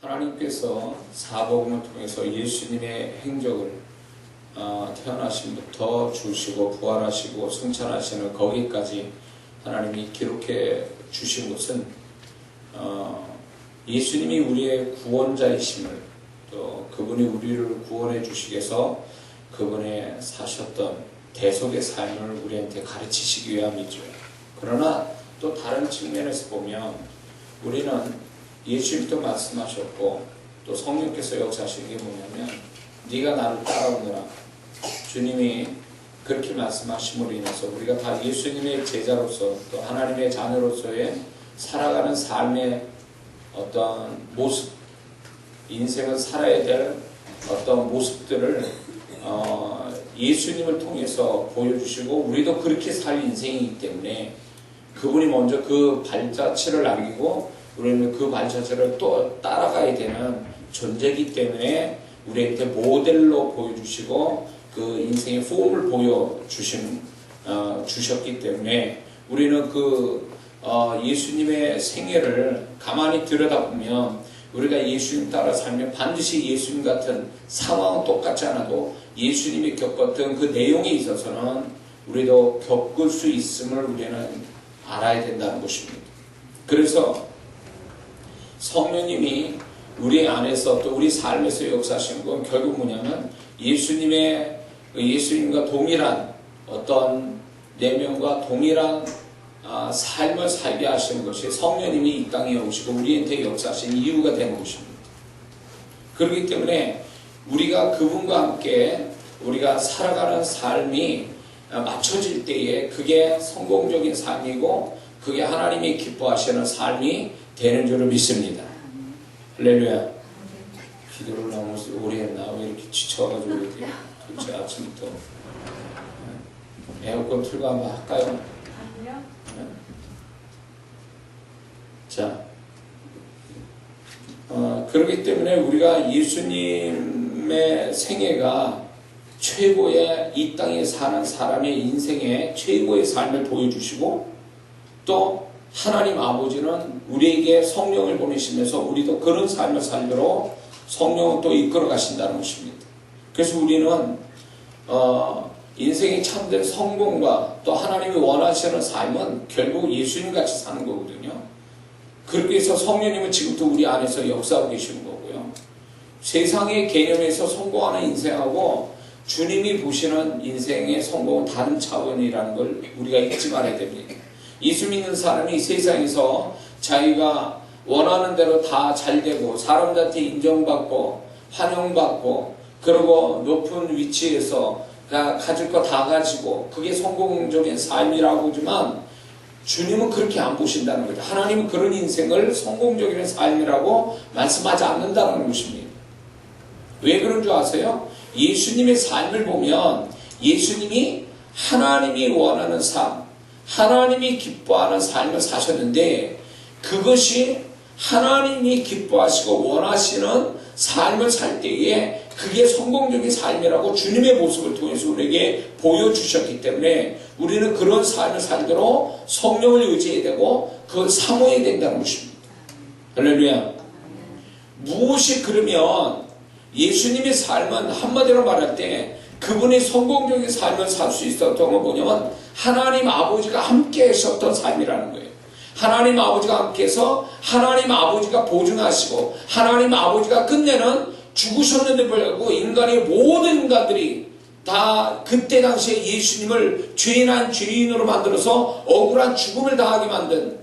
하나님께서 사복음을 통해서 예수님의 행적을 태어나심부터 주시고 부활하시고 승천하시는 거기까지 하나님이 기록해 주신 것은 예수님이 우리의 구원자이심을, 또 그분이 우리를 구원해 주시기 위해서 그분의 사셨던 대속의 삶을 우리한테 가르치시기 위함이죠. 그러나 또 다른 측면에서 보면 우리는 예수님도 말씀하셨고 또 성령께서 역사하신 게 뭐냐면 네가 나를 따라오느라, 주님이 그렇게 말씀하심으로 인해서 우리가 다 예수님의 제자로서 또 하나님의 자녀로서의 살아가는 삶의 어떤 모습, 인생을 살아야 될 어떤 모습들을 예수님을 통해서 보여주시고 우리도 그렇게 살 인생이기 때문에 그분이 먼저 그 발자취를 남기고 우리는 그 발자취를 또 따라가야 되는 존재이기 때문에 우리한테 모델로 보여주시고 그 인생의 폼을 주셨기 때문에 우리는 예수님의 생애를 가만히 들여다보면 우리가 예수님 따라 살면 반드시 예수님 같은 상황은 똑같지 않아도 예수님이 겪었던 그 내용에 있어서는 우리도 겪을 수 있음을 우리는 알아야 된다는 것입니다. 그래서 성령님이 우리 안에서 또 우리 삶에서 역사하시는 건 결국 뭐냐면 예수님과 동일한 어떤 내면과 동일한 삶을 살게 하시는 것이 성령님이 이 땅에 오시고 우리한테 역사하신 이유가 되는 것입니다. 그렇기 때문에 우리가 그분과 함께 우리가 살아가는 삶이 맞춰질 때에 그게 성공적인 삶이고 그게 하나님이 기뻐하시는 삶이 되는 줄을 믿습니다. 할렐루야. 기도를 너무 오래 했나? 왜 이렇게 지쳐가지고 이렇게 도대체 아침부터 에어컨 틀고 한번 할까요? 아니요. 자, 그렇기 때문에 우리가 예수님의 생애가 최고의 이 땅에 사는 사람의 인생의 최고의 삶을 보여주시고 또 하나님 아버지는 우리에게 성령을 보내시면서 우리도 그런 삶을 살도록 성령을 또 이끌어 가신다는 것입니다. 그래서 우리는 인생의 참된 성공과 또 하나님이 원하시는 삶은 결국 예수님 같이 사는 거거든요. 그렇게 해서 성령님은 지금도 우리 안에서 역사하고 계시는 거고요. 세상의 개념에서 성공하는 인생하고 주님이 보시는 인생의 성공은 다른 차원이라는 걸 우리가 잊지 말아야 됩니다. 예수 믿는 사람이 세상에서 자기가 원하는 대로 다 잘되고 사람들한테 인정받고 환영받고 그리고 높은 위치에서 가질 거 다 가지고 그게 성공적인 삶이라고 하지만 주님은 그렇게 안 보신다는 거죠. 하나님은 그런 인생을 성공적인 삶이라고 말씀하지 않는다는 것입니다. 왜 그런 줄 아세요? 예수님의 삶을 보면 예수님이 하나님이 원하는 삶, 하나님이 기뻐하는 삶을 사셨는데 그것이 하나님이 기뻐하시고 원하시는 삶을 살 때에 그게 성공적인 삶이라고 주님의 모습을 통해서 우리에게 보여주셨기 때문에 우리는 그런 삶을 살도록 성령을 의지해야 되고 그걸 사모해야 된다는 것입니다. 할렐루야. 무엇이 그러면 예수님의 삶은 한마디로 말할 때 그분의 성공적인 삶을 살 수 있었던 건 뭐냐면 하나님 아버지가 함께 하셨던 삶이라는 거예요. 하나님 아버지가 함께해서 하나님 아버지가 보증하시고 하나님 아버지가 끝내는 죽으셨는데 불구하고 인간의 모든 인간들이 다 그때 당시에 예수님을 죄인한 죄인으로 만들어서 억울한 죽음을 당하게 만든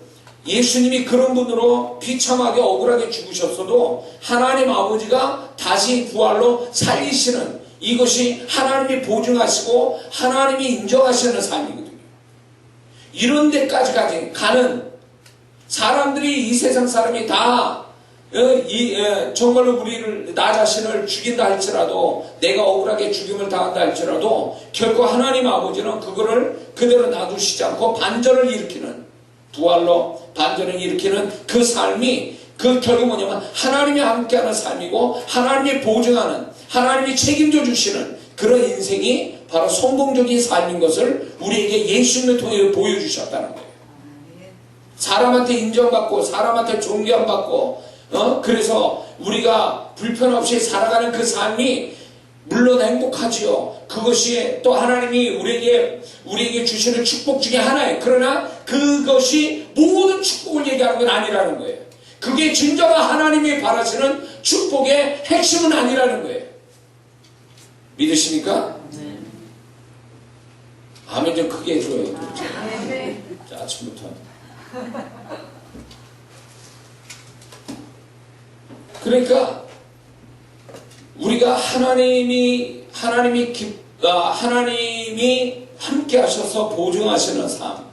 예수님이 그런 분으로 비참하게 억울하게 죽으셨어도 하나님 아버지가 다시 부활로 살리시는 이것이 하나님이 보증하시고 하나님이 인정하시는 삶이거든요. 이런 데까지 가는 사람들이 이 세상 사람이 다 정말로 나 자신을 죽인다 할지라도 내가 억울하게 죽임을 당한다 할지라도 결코 하나님 아버지는 그거를 그대로 놔두시지 않고 반전을 일으키는 부활로 반전을 일으키는 그 삶이 그 결국 뭐냐면 하나님이 함께하는 삶이고 하나님이 보증하는 하나님이 책임져 주시는 그런 인생이 바로 성공적인 삶인 것을 우리에게 예수님을 통해 보여주셨다는 거예요. 사람한테 인정받고 사람한테 존경받고 그래서 우리가 불편 없이 살아가는 그 삶이 물론 행복하지요. 그것이 또 하나님이 우리에게 주시는 축복 중에 하나예요. 그러나 그것이 모든 축복을 얘기하는 건 아니라는 거예요. 그게 진정한 하나님이 바라시는 축복의 핵심은 아니라는 거예요. 믿으십니까? 네. 아멘 좀 크게 해줘요. 네. 자, 아침부터. 그러니까 우리가 하나님이 함께 하셔서 보증하시는 삶,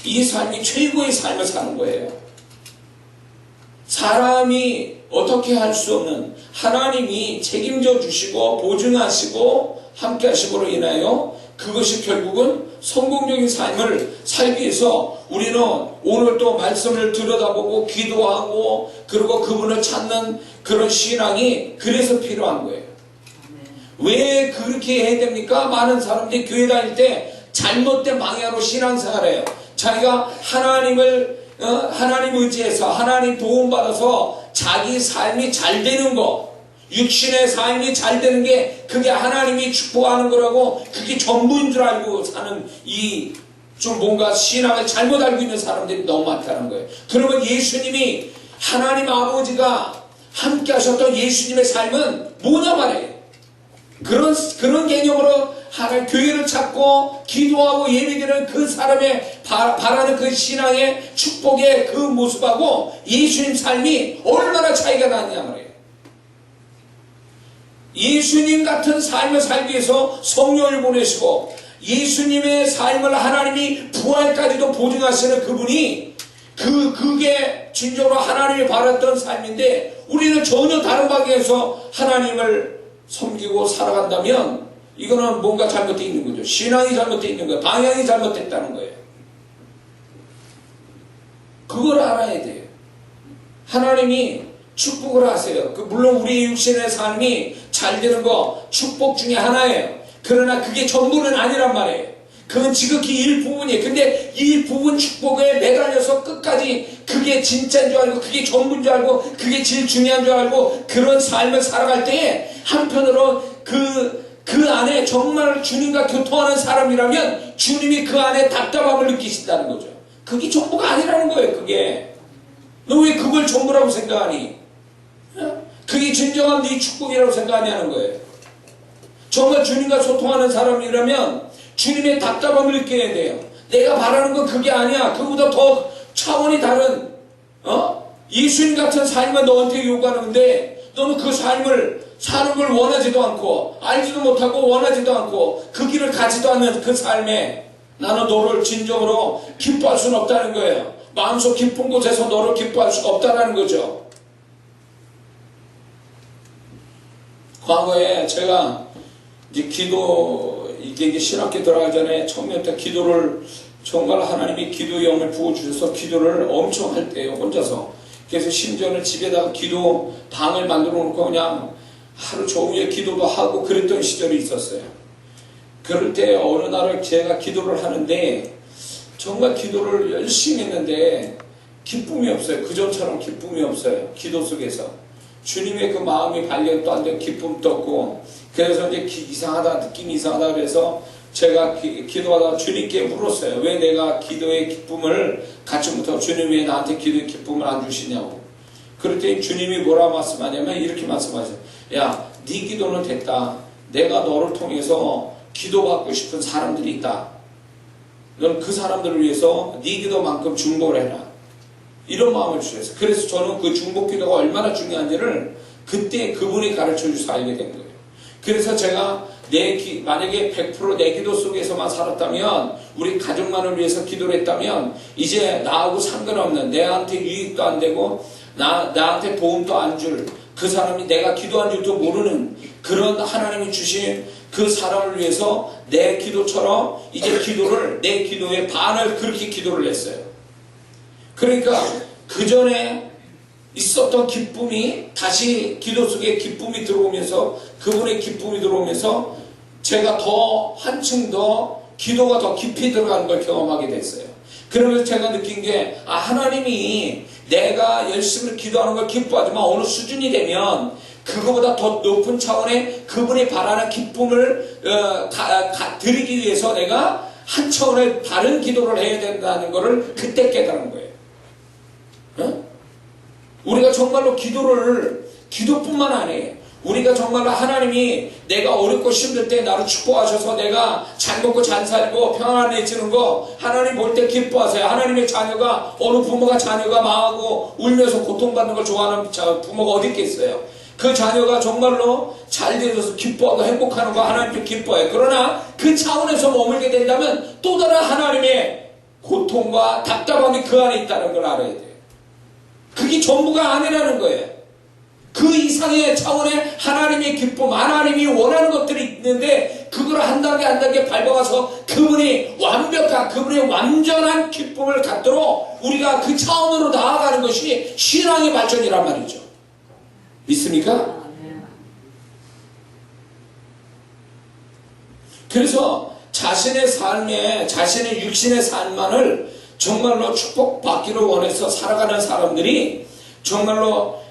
이 삶이 최고의 삶을 사는 거예요. 사람이 어떻게 할 수 없는 하나님이 책임져 주시고 보증하시고 함께 하심으로 인하여 그것이 결국은 성공적인 삶을 살기 위해서 우리는 오늘 또 말씀을 들여다보고 기도하고 그리고 그분을 찾는 그런 신앙이 그래서 필요한 거예요. 왜 그렇게 해야 됩니까? 많은 사람들이 교회 다닐 때 잘못된 방향으로 신앙생활해요. 자기가 하나님 의지해서 하나님 도움받아서 자기 삶이 잘 되는 거, 육신의 삶이 잘 되는 게 그게 하나님이 축복하는 거라고 그게 전부인 줄 알고 사는 좀 뭔가 신앙을 잘못 알고 있는 사람들이 너무 많다는 거예요. 그러면 예수님이 하나님 아버지가 함께 하셨던 예수님의 삶은 뭐냐 말이에요. 그런 개념으로 하나님 교회를 찾고 기도하고 예배드리는 그 사람의 바라는 그 신앙의 축복의 그 모습하고 예수님 삶이 얼마나 차이가 나냐 말이에요. 예수님 같은 삶을 살기 위해서 성령을 보내시고 예수님의 삶을 하나님이 부활까지도 보증하시는 그분이 그게 진정으로 하나님이 바랐던 삶인데 우리는 전혀 다른 방향에서 하나님을 섬기고 살아간다면 이거는 뭔가 잘못되어 있는 거죠. 신앙이 잘못되어 있는 거예요. 방향이 잘못됐다는 거예요. 그걸 알아야 돼요. 하나님이 축복을 하세요. 물론 우리 육신의 삶이 잘 되는 거 축복 중에 하나예요. 그러나 그게 전부는 아니란 말이에요. 그건 지극히 일부분이에요. 근데 이 부분 축복에 매달려서 끝까지 그게 진짜인 줄 알고 그게 전부인 줄 알고 그게 제일 중요한 줄 알고 그런 삶을 살아갈 때에 한편으로 그 안에 정말 주님과 교통하는 사람이라면 주님이 그 안에 답답함을 느끼신다는 거죠. 그게 전부가 아니라는 거예요. 그게 너 왜 그걸 전부라고 생각하니? 그게 진정한 네 축복이라고 생각하냐는 거예요. 정말 주님과 소통하는 사람이라면 주님의 답답함을 느껴야 돼요. 내가 바라는 건 그게 아니야. 그보다 더 차원이 다른 예수님 같은 삶을 너한테 요구하는데 너는 그 삶을 사는 걸 원하지도 않고 알지도 못하고 원하지도 않고 그 길을 가지도 않는 그 삶에 나는 너를 진정으로 기뻐할 수는 없다는 거예요. 마음속 깊은 곳에서 너를 기뻐할 수가 없다는 거죠. 과거에 제가 이제 이게 신학교 들어가기 전에 처음부터 기도를 정말 하나님이 기도의 영을 부어주셔서 기도를 엄청 할 때요, 혼자서. 그래서 심지어는 집에다가 기도 방을 만들어 놓고 그냥 하루 종일 기도도 하고 그랬던 시절이 있었어요. 그럴 때 어느 날을 제가 기도를 하는데 정말 기도를 열심히 했는데 기쁨이 없어요. 그전처럼 기쁨이 없어요. 기도 속에서. 주님의 그 마음이 발견도 안 되고 기쁨도 없고 그래서 이제 이상하다, 느낌이 이상하다 그래서 제가 기도하다가 주님께 물었어요. 왜 내가 기도의 기쁨을 갖지 못하고 주님 왜 나한테 기도의 기쁨을 안 주시냐고. 그럴 때 주님이 뭐라 말씀하냐면 이렇게 말씀하세요. 야, 네 기도는 됐다. 내가 너를 통해서 기도받고 싶은 사람들이 있다. 넌 그 사람들을 위해서 네 기도만큼 중보를 해라. 이런 마음을 주셨어요. 그래서 저는 그 중보 기도가 얼마나 중요한지를 그때 그분이 가르쳐 주셔서 알게 된 거예요. 그래서 제가 만약에 100% 내 기도 속에서만 살았다면 우리 가족만을 위해서 기도를 했다면 이제 나하고 상관없는 내한테 유익도 안 되고 나한테 도움도 안 줄 그 사람이 내가 기도한 줄도 모르는 그런 하나님이 주신 그 사람을 위해서 내 기도처럼 이제 내 기도의 반을 그렇게 기도를 했어요. 그러니까 그 전에 있었던 기쁨이 다시 기도 속에 기쁨이 들어오면서 그분의 기쁨이 들어오면서 제가 더 한층 더 기도가 더 깊이 들어가는 걸 경험하게 됐어요. 그러면서 제가 느낀 게, 하나님이 내가 열심히 기도하는 걸 기뻐하지만 어느 수준이 되면 그거보다 더 높은 차원의 그분이 바라는 기쁨을 드리기 위해서 내가 한 차원의 다른 기도를 해야 된다는 것을 그때 깨달은 거예요. 우리가 정말로 기도뿐만 아니에요. 우리가 정말로 하나님이 내가 어렵고 힘들 때 나를 축복하셔서 내가 잘 먹고 잘 살고 평안해지는 거 하나님 볼 때 기뻐하세요. 하나님의 자녀가, 어느 부모가 자녀가 망하고 울면서 고통받는 걸 좋아하는 부모가 어디 있겠어요. 그 자녀가 정말로 잘 되어서 기뻐하고 행복하는 거 하나님도 기뻐해요. 그러나 그 차원에서 머물게 된다면 또 다른 하나님의 고통과 답답함이 그 안에 있다는 걸 알아야 돼요. 그게 전부가 아니라는 거예요. 그 이상의 차원의 하나님의 기쁨, 하나님이 원하는 것들이 있는데 그걸 한 단계 밟아가서 그분이 완벽한, 그분의 완전한 기쁨을 갖도록 우리가 그 차원으로 나아가는 것이 신앙의 발전이란 말이죠. 믿습니까? 그래서 자신의 삶에, 자신의 육신의 삶만을 정말로 축복받기를 원해서 살아가는 사람들이 정말로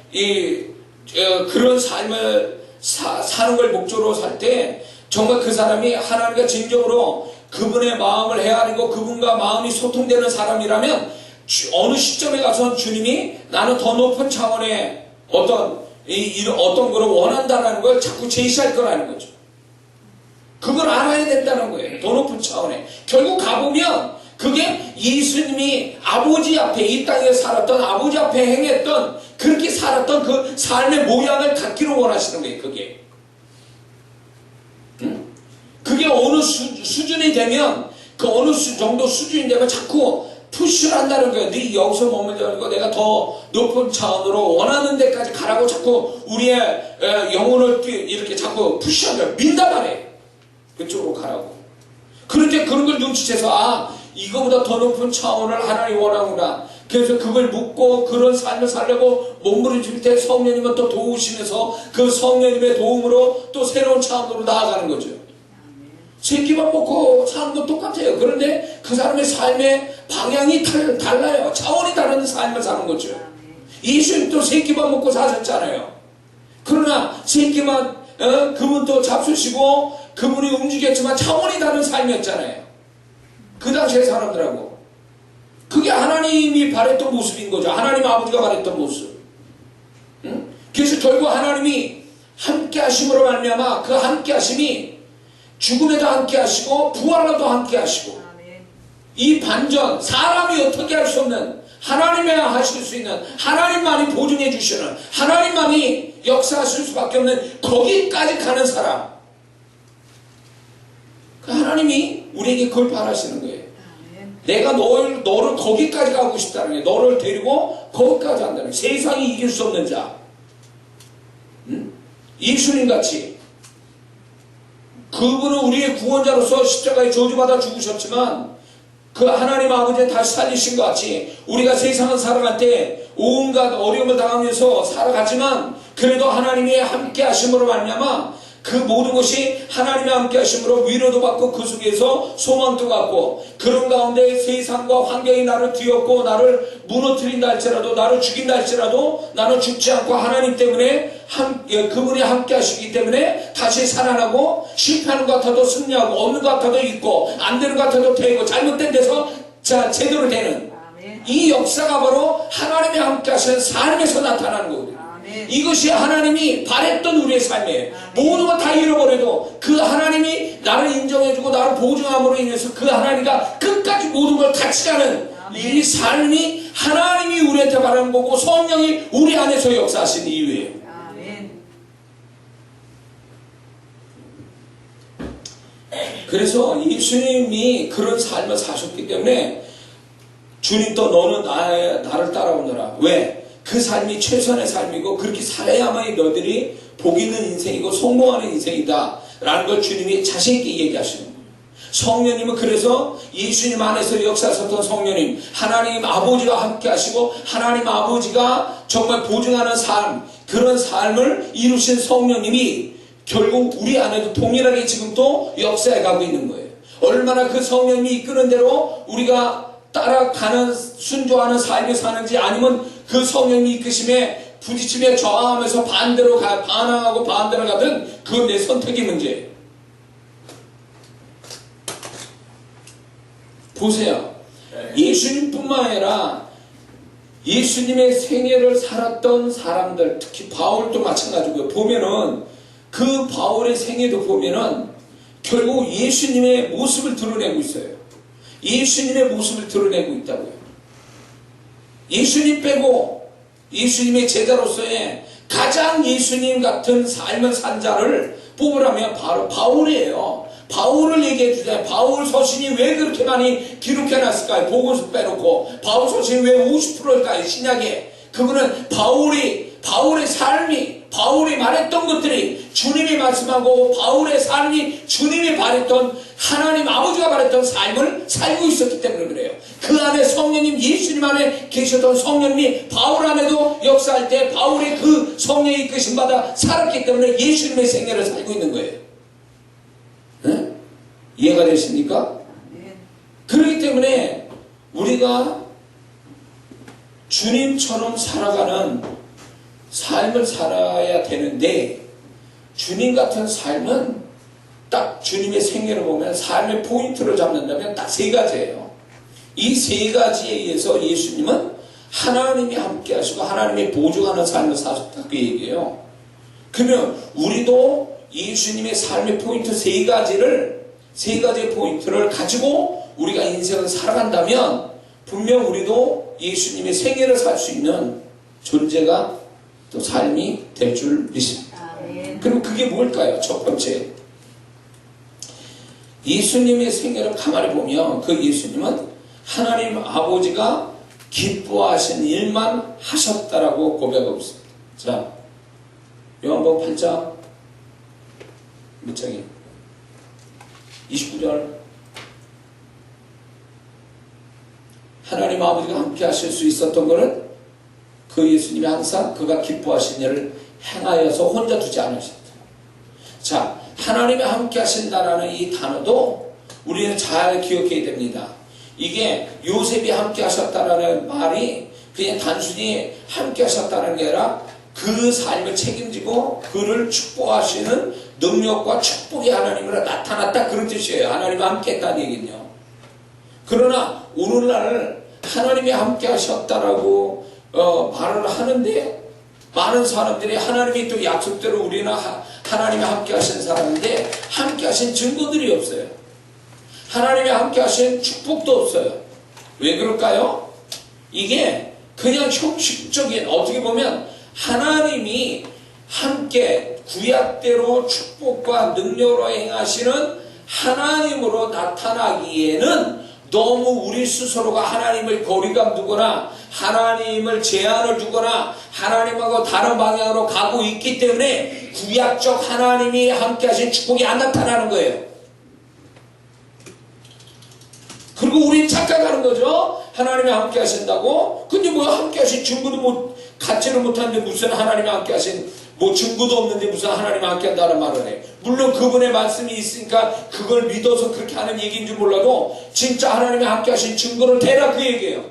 그런 삶을 사는 걸 목적으로 살 때 정말 그 사람이 하나님과 진정으로 그분의 마음을 헤아리고 그분과 마음이 소통되는 사람이라면 어느 시점에 가서 주님이 나는 더 높은 차원의 어떤 걸 원한다는 걸 자꾸 제시할 거라는 거죠. 그걸 알아야 된다는 거예요. 더 높은 차원에. 결국 가보면 그게 예수님이 아버지 앞에, 이 땅에 살았던, 아버지 앞에 행했던, 그렇게 살았던 그 삶의 모양을 갖기를 원하시는 거예요. 그게 어느 수준이 되면, 그 어느 정도 수준이 되면 자꾸 푸시를 한다는 거예요. 네 여기서 머물려는 거 내가 더 높은 차원으로 원하는 데까지 가라고 자꾸 우리의 영혼을 이렇게 자꾸 푸시하면 민단 말이에요. 그쪽으로 가라고. 그런데 그런 걸 눈치채서 이거보다 더 높은 차원을 하나님 원하구나. 그래서 그걸 묻고 그런 삶을 살려고 몸부림칠 때 성령님은 또 도우시면서 그 성령님의 도움으로 또 새로운 차원으로 나아가는 거죠. 새끼만 먹고 사는 건 똑같아요. 그런데 그 사람의 삶의 방향이 달라요. 차원이 다른 삶을 사는 거죠. 예수님도 새끼만 먹고 사셨잖아요. 그러나 새끼만 그분도 잡수시고 그분이 움직였지만 차원이 다른 삶이었잖아요. 그 당시의 사람들하고. 그게 하나님이 바랬던 모습인 거죠. 하나님 아버지가 바랬던 모습. 그래서 결국 하나님이 함께 하심으로 말미암아 그 함께 하심이 죽음에도 함께 하시고 부활로도 함께 하시고 이 반전, 사람이 어떻게 할 수 없는, 하나님이야 하실 수 있는, 하나님만이 보증해 주시는, 하나님만이 역사하실 수밖에 없는 거기까지 가는 사람, 그 하나님이 우리에게 그걸 바라시는 거예요. 내가 너를 거기까지 가고 싶다는 거예요. 너를 데리고 거기까지 한다는 거예요. 세상이 이길 수 없는 자, 예수님같이 그분은 우리의 구원자로서 십자가에 저주받아 죽으셨지만 그 하나님 아버지의 다시 살리신 것 같이 우리가 세상을 살아갈 때 온갖 어려움을 당하면서 살아가지만 그래도 하나님의 함께 하심으로 말미암아 그 모든 것이 하나님의 함께 하심으로 위로도 받고 그 속에서 소망도 갖고 그런 가운데 세상과 환경이 나를 뒤엎고 나를 무너뜨린다 할지라도 나를 죽인다 할지라도 나는 죽지 않고 하나님 때문에 그분이 함께 하시기 때문에 다시 살아나고 실패하는 것 같아도 승리하고 없는 것 같아도 있고 안 되는 것 같아도 되고 잘못된 데서 제대로 되는 이 역사가 바로 하나님의 함께 하시는 삶에서 나타나는 거거든요. 이것이 하나님이 바랬던 우리의 삶이에요. 모든 걸 다 잃어버려도 그 하나님이 나를 인정해주고 나를 보증함으로 인해서 그 하나님과 끝까지 모든 걸 같이 가는 이 삶이 하나님이 우리한테 바라는 거고 성령이 우리 안에서 역사하신 이유예요. 그래서 예수님이 그런 삶을 사셨기 때문에 주님도 너는 나를 따라오너라. 왜? 그 삶이 최선의 삶이고 그렇게 살아야만이 너희들이 복 있는 인생이고 성공하는 인생이다 라는 걸 주님이 자신있게 얘기하시는 거예요. 성령님은 그래서 예수님 안에서 역사하셨던 성령님, 하나님 아버지가 함께 하시고 하나님 아버지가 정말 보증하는 삶, 그런 삶을 이루신 성령님이 결국 우리 안에도 동일하게 지금 또 역사해 가고 있는 거예요. 얼마나 그 성령님이 이끄는 대로 우리가 따라가는 순종하는 삶을 사는지 아니면 그 성령의 이끄심에 부딪히며 저항하면서 반항하고 반대로 가든 그건 내 선택의 문제예요. 보세요. 예수님뿐만 아니라 예수님의 생애를 살았던 사람들, 특히 바울도 마찬가지고요. 보면은 그 바울의 생애도 보면은 결국 예수님의 모습을 드러내고 있어요. 예수님의 모습을 드러내고 있다고요. 예수님 빼고 예수님의 제자로서의 가장 예수님 같은 삶을 산 자를 뽑으라면 바로 바울이에요. 바울을 얘기해 주세요. 바울 서신이 왜 그렇게 많이 기록해 놨을까요? 복음서 빼놓고 바울 서신이 왜 50%일까요? 신약에. 그거는 바울의 삶이, 바울이 말했던 것들이 주님이 말씀하고 바울의 삶이 주님이 말했던, 하나님 아버지가 말했던 삶을 살고 있었기 때문에 그래요. 그 안에 성령님, 예수님 안에 계셨던 성령님이 바울 안에도 역사할 때 바울이 그 성령의 이끄심 받아 살았기 때문에 예수님의 생애를 살고 있는 거예요. 네? 이해가 되십니까? 네. 그렇기 때문에 우리가 주님처럼 살아가는 삶을 살아야 되는데, 주님 같은 삶은 딱 주님의 생애를 보면 삶의 포인트를 잡는다면 딱 세 가지예요. 이 세 가지에 의해서 예수님은 하나님이 함께 하시고 하나님의 보증하는 삶을 사셨다고 얘기해요. 그러면 우리도 예수님의 삶의 포인트 세 가지의 포인트를 가지고 우리가 인생을 살아간다면 분명 우리도 예수님의 생애를 살 수 있는 존재가 또 삶이 될 줄 믿습니다. 그럼 그게 뭘까요? 첫 번째, 예수님의 생애를 가만히 보면 그 예수님은 하나님 아버지가 기뻐하신 일만 하셨다라고 고백하고 있습니다. 자, 요한복음 8장 몇 장이에요? 29절. 하나님 아버지가 함께 하실 수 있었던 것은 그 예수님이 항상 그가 기뻐하신 일을 행하여서 혼자 두지 않으셨다. 자, 하나님이 함께 하신다라는 이 단어도 우리는 잘 기억해야 됩니다. 이게 요셉이 함께 하셨다라는 말이 그냥 단순히 함께 하셨다는 게 아니라 그 삶을 책임지고 그를 축복하시는 능력과 축복이 하나님으로 나타났다, 그런 뜻이에요. 하나님이 함께 했다는 얘기는요. 그러나 오늘날 하나님이 함께 하셨다라고 말을 하는데, 많은 사람들이 하나님이 또 약속대로 우리는 하나님이 함께 하신 사람인데 함께 하신 증거들이 없어요. 하나님이 함께 하신 축복도 없어요. 왜 그럴까요? 이게 그냥 형식적인, 어떻게 보면 하나님이 함께 구약대로 축복과 능력으로 행하시는 하나님으로 나타나기에는 너무 우리 스스로가 하나님을 거리감 두거나 하나님을 제한을 두거나 하나님하고 다른 방향으로 가고 있기 때문에 구약적 하나님이 함께 하신 축복이 안 나타나는 거예요. 그리고 우린 착각하는 거죠. 하나님이 함께 하신다고. 근데 뭐 함께 하신 증거도 갖지를 못하는데 무슨 하나님이 함께 하신 증거도 없는데 무슨 하나님이 함께 한다는 말을 해. 물론 그분의 말씀이 있으니까 그걸 믿어서 그렇게 하는 얘기인 줄 몰라도 진짜 하나님이 함께 하신 증거를 대라, 그 얘기예요.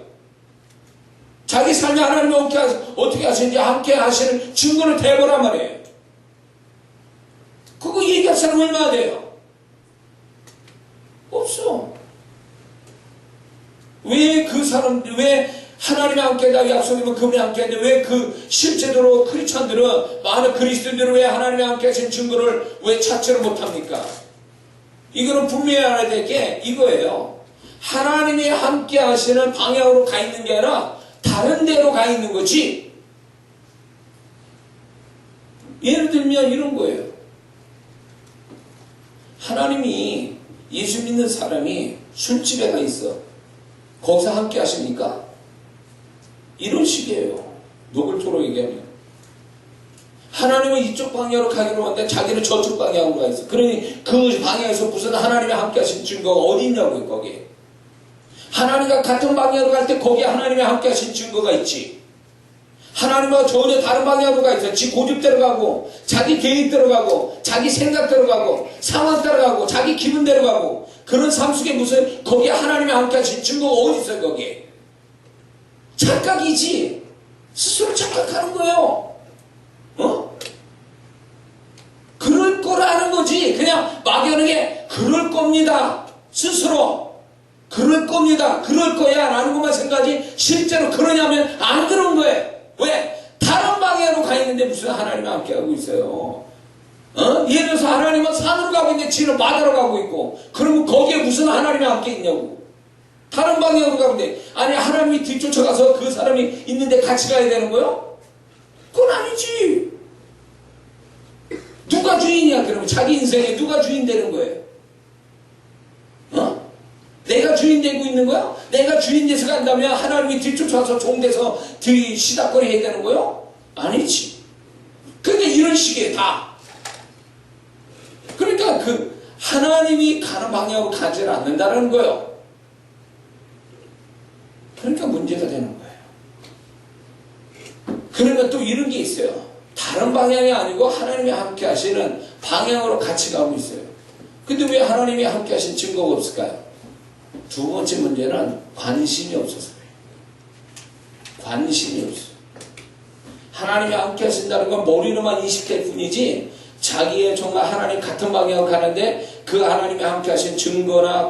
자기 삶에 하나님이 어떻게 하시는지 함께 하시는 증거를 대보란 말이에요. 그거 얘기할 사람 얼마나 돼요? 없어. 왜 하나님이 함께 한다고 약속이면 그분이 함께 하는데 왜 실제로 크리스찬들은, 많은 그리스도인들은 왜 하나님이 함께 하신 증거를 왜 찾지를 못합니까? 이거는 분명히 알아야 될 게 이거예요. 하나님이 함께 하시는 방향으로 가 있는 게 아니라 다른 데로 가 있는 거지. 예를 들면 이런 거예요. 하나님이, 예수 믿는 사람이 술집에 가 있어. 거기서 함께 하십니까? 이런 식이에요. 노골토로 얘기하면. 하나님은 이쪽 방향으로 가기로 하는데 자기는 저쪽 방향으로 가 있어. 그러니 그 방향에서 무슨 하나님이 함께 하신 증거가 어디 있냐고요, 거기에. 하나님과 같은 방향으로 갈 때 거기에 하나님이 함께 하신 증거가 있지. 하나님과 전혀 다른 방향으로 가 있어. 지 고집대로 가고, 자기 계획대로 가고, 자기 생각대로 가고, 상황 따라 가고, 자기 기분대로 가고, 그런 삶 속에 무슨 거기에 하나님이 함께 하신 증거가 어디 있어요 거기에. 착각이지. 스스로 착각하는 거예요. 그럴 거라는 거지. 그냥 막연하게 그럴 겁니다. 스스로 그럴 겁니다. 그럴 거야 라는 것만 생각하지 실제로 그러냐면 안 그런 거예요. 왜? 다른 방향으로 가 있는데 무슨 하나님이 함께 하고 있어요. 예를 들어서 하나님은 산으로 가고 있는데 지는 바다로 가고 있고, 그러면 거기에 무슨 하나님이 함께 있냐고. 다른 방향으로 가는데, 아니 하나님이 뒤쫓아가서 그 사람이 있는데 같이 가야 되는 거요? 그건 아니지. 누가 주인이야 그러면? 자기 인생에 누가 주인 되는 거예요? 내가 주인 되고 있는 거야? 내가 주인 돼서 간다면 하나님이 뒤쫓아서 종돼서 시닥거리 해야 되는 거요? 아니지. 그러니까 이런 식이에요 다. 그러니까 그 하나님이 가는 방향으로 가지 않는다는 거예요. 그러니까 문제가 되는 거예요. 그러면 또 이런 게 있어요. 다른 방향이 아니고 하나님이 함께 하시는 방향으로 같이 가고 있어요. 근데 왜 하나님이 함께 하신 증거가 없을까요? 두 번째 문제는 관심이 없어서 그래요. 관심이 없어요. 하나님이 함께 하신다는 건 머리로만 인식할 뿐이지, 자기의 정말 하나님 같은 방향으로 가는데 그 하나님이 함께 하신 증거나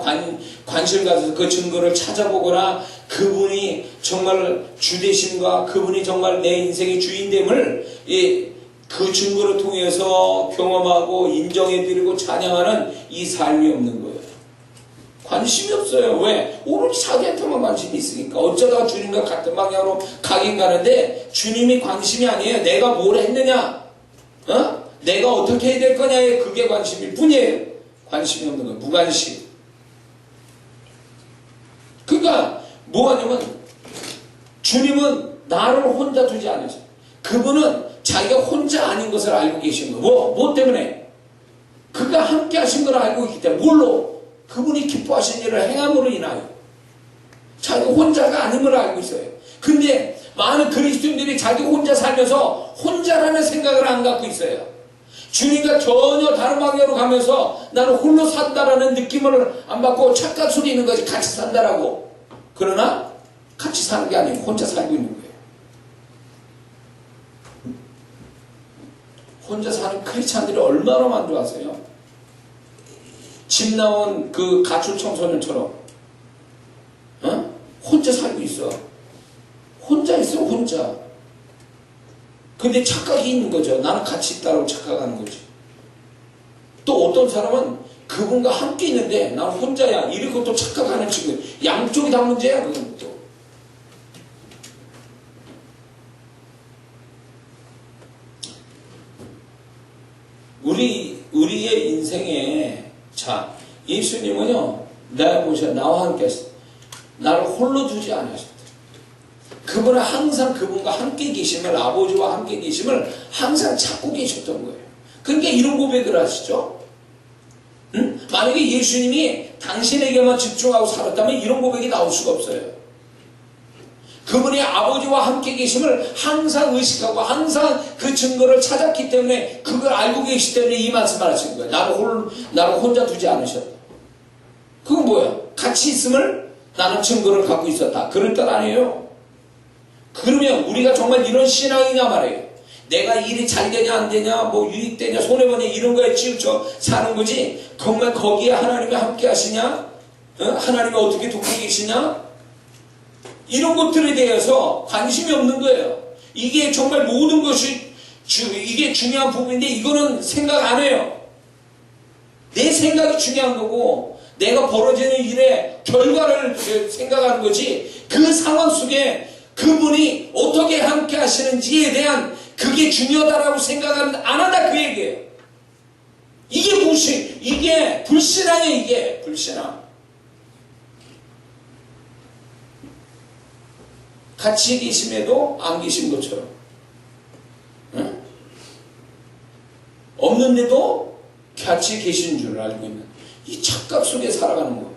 관심을 가져서 그 증거를 찾아보거나 그분이 정말 주되심과 그분이 정말 내 인생의 주인됨을 그 증거를 통해서 경험하고 인정해드리고 찬양하는 이 삶이 없는 거예요. 관심이 없어요. 왜? 오로지 자기한테만 관심이 있으니까. 어쩌다가 주님과 같은 방향으로 가긴 가는데 주님이 관심이 아니에요. 내가 뭘 했느냐, 내가 어떻게 해야 될 거냐에 그게 관심일 뿐이에요. 관심이 없는 거예요. 무관심. 그러니까 뭐 하냐면 주님은 나를 혼자 두지 않으셔요. 그분은 자기가 혼자 아닌 것을 알고 계신 거예요. 뭐 때문에? 그가 함께 하신 걸 알고 있기 때문에. 뭘로? 그분이 기뻐하신 일을 행함으로 인하여. 자기가 혼자가 아닌 걸 알고 있어요. 근데 많은 그리스도인들이 자기 혼자 살면서 혼자라는 생각을 안 갖고 있어요. 주님과 전혀 다른 방향으로 가면서 나는 홀로 산다라는 느낌을 안 받고 착각 속에 있는 거지. 같이 산다라고. 그러나 같이 사는 게 아니고 혼자 살고 있는 거예요. 혼자 사는 크리스찬들이 얼마나 만족하세요? 집 나온 그 가출 청소년처럼 혼자 살고 있어. 혼자 있어. 혼자. 근데 착각이 있는 거죠. 나는 같이 있다고 착각하는 거지. 또 어떤 사람은 그분과 함께 있는데 나는 혼자야 이렇게 또 착각하는 친구. 양쪽이 다 문제야. 그건 또. 우리의 인생에, 자, 예수님은요, 나와 함께 하셨다. 나를 홀로 두지 않으셨다. 그분은 항상 그분과 함께 계심을, 아버지와 함께 계심을 항상 찾고 계셨던 거예요. 그러니까 이런 고백을 하시죠. 만약에 예수님이 당신에게만 집중하고 살았다면 이런 고백이 나올 수가 없어요. 그분이 아버지와 함께 계심을 항상 의식하고 항상 그 증거를 찾았기 때문에, 그걸 알고 계시기 때문에 이 말씀을 하신 거예요. 나를 혼자 두지 않으셨다. 그건 뭐야? 같이 있음을 나는 증거를 갖고 있었다. 그럴 뜻 아니에요. 그러면 우리가 정말 이런 신앙이냐 말이에요. 내가 일이 잘 되냐 안 되냐, 뭐 유익되냐 손해보냐 이런 거에 치우쳐 사는 거지, 정말 거기에 하나님이 함께 하시냐, 하나님이 어떻게 돕고 계시냐, 이런 것들에 대해서 관심이 없는 거예요. 이게 정말 모든 것이 이게 중요한 부분인데 이거는 생각 안 해요. 내 생각이 중요한 거고 내가 벌어지는 일의 결과를 생각하는 거지, 그 상황 속에 그분이 어떻게 함께 하시는지에 대한 그게 중요하다라고 생각은 안 한다, 그 얘기예요. 이게 불신앙이에요. 이게 불신앙. 같이 계심에도 안 계신 것처럼, 없는데도 같이 계신 줄 알고 있는 이 착각 속에 살아가는 거예요.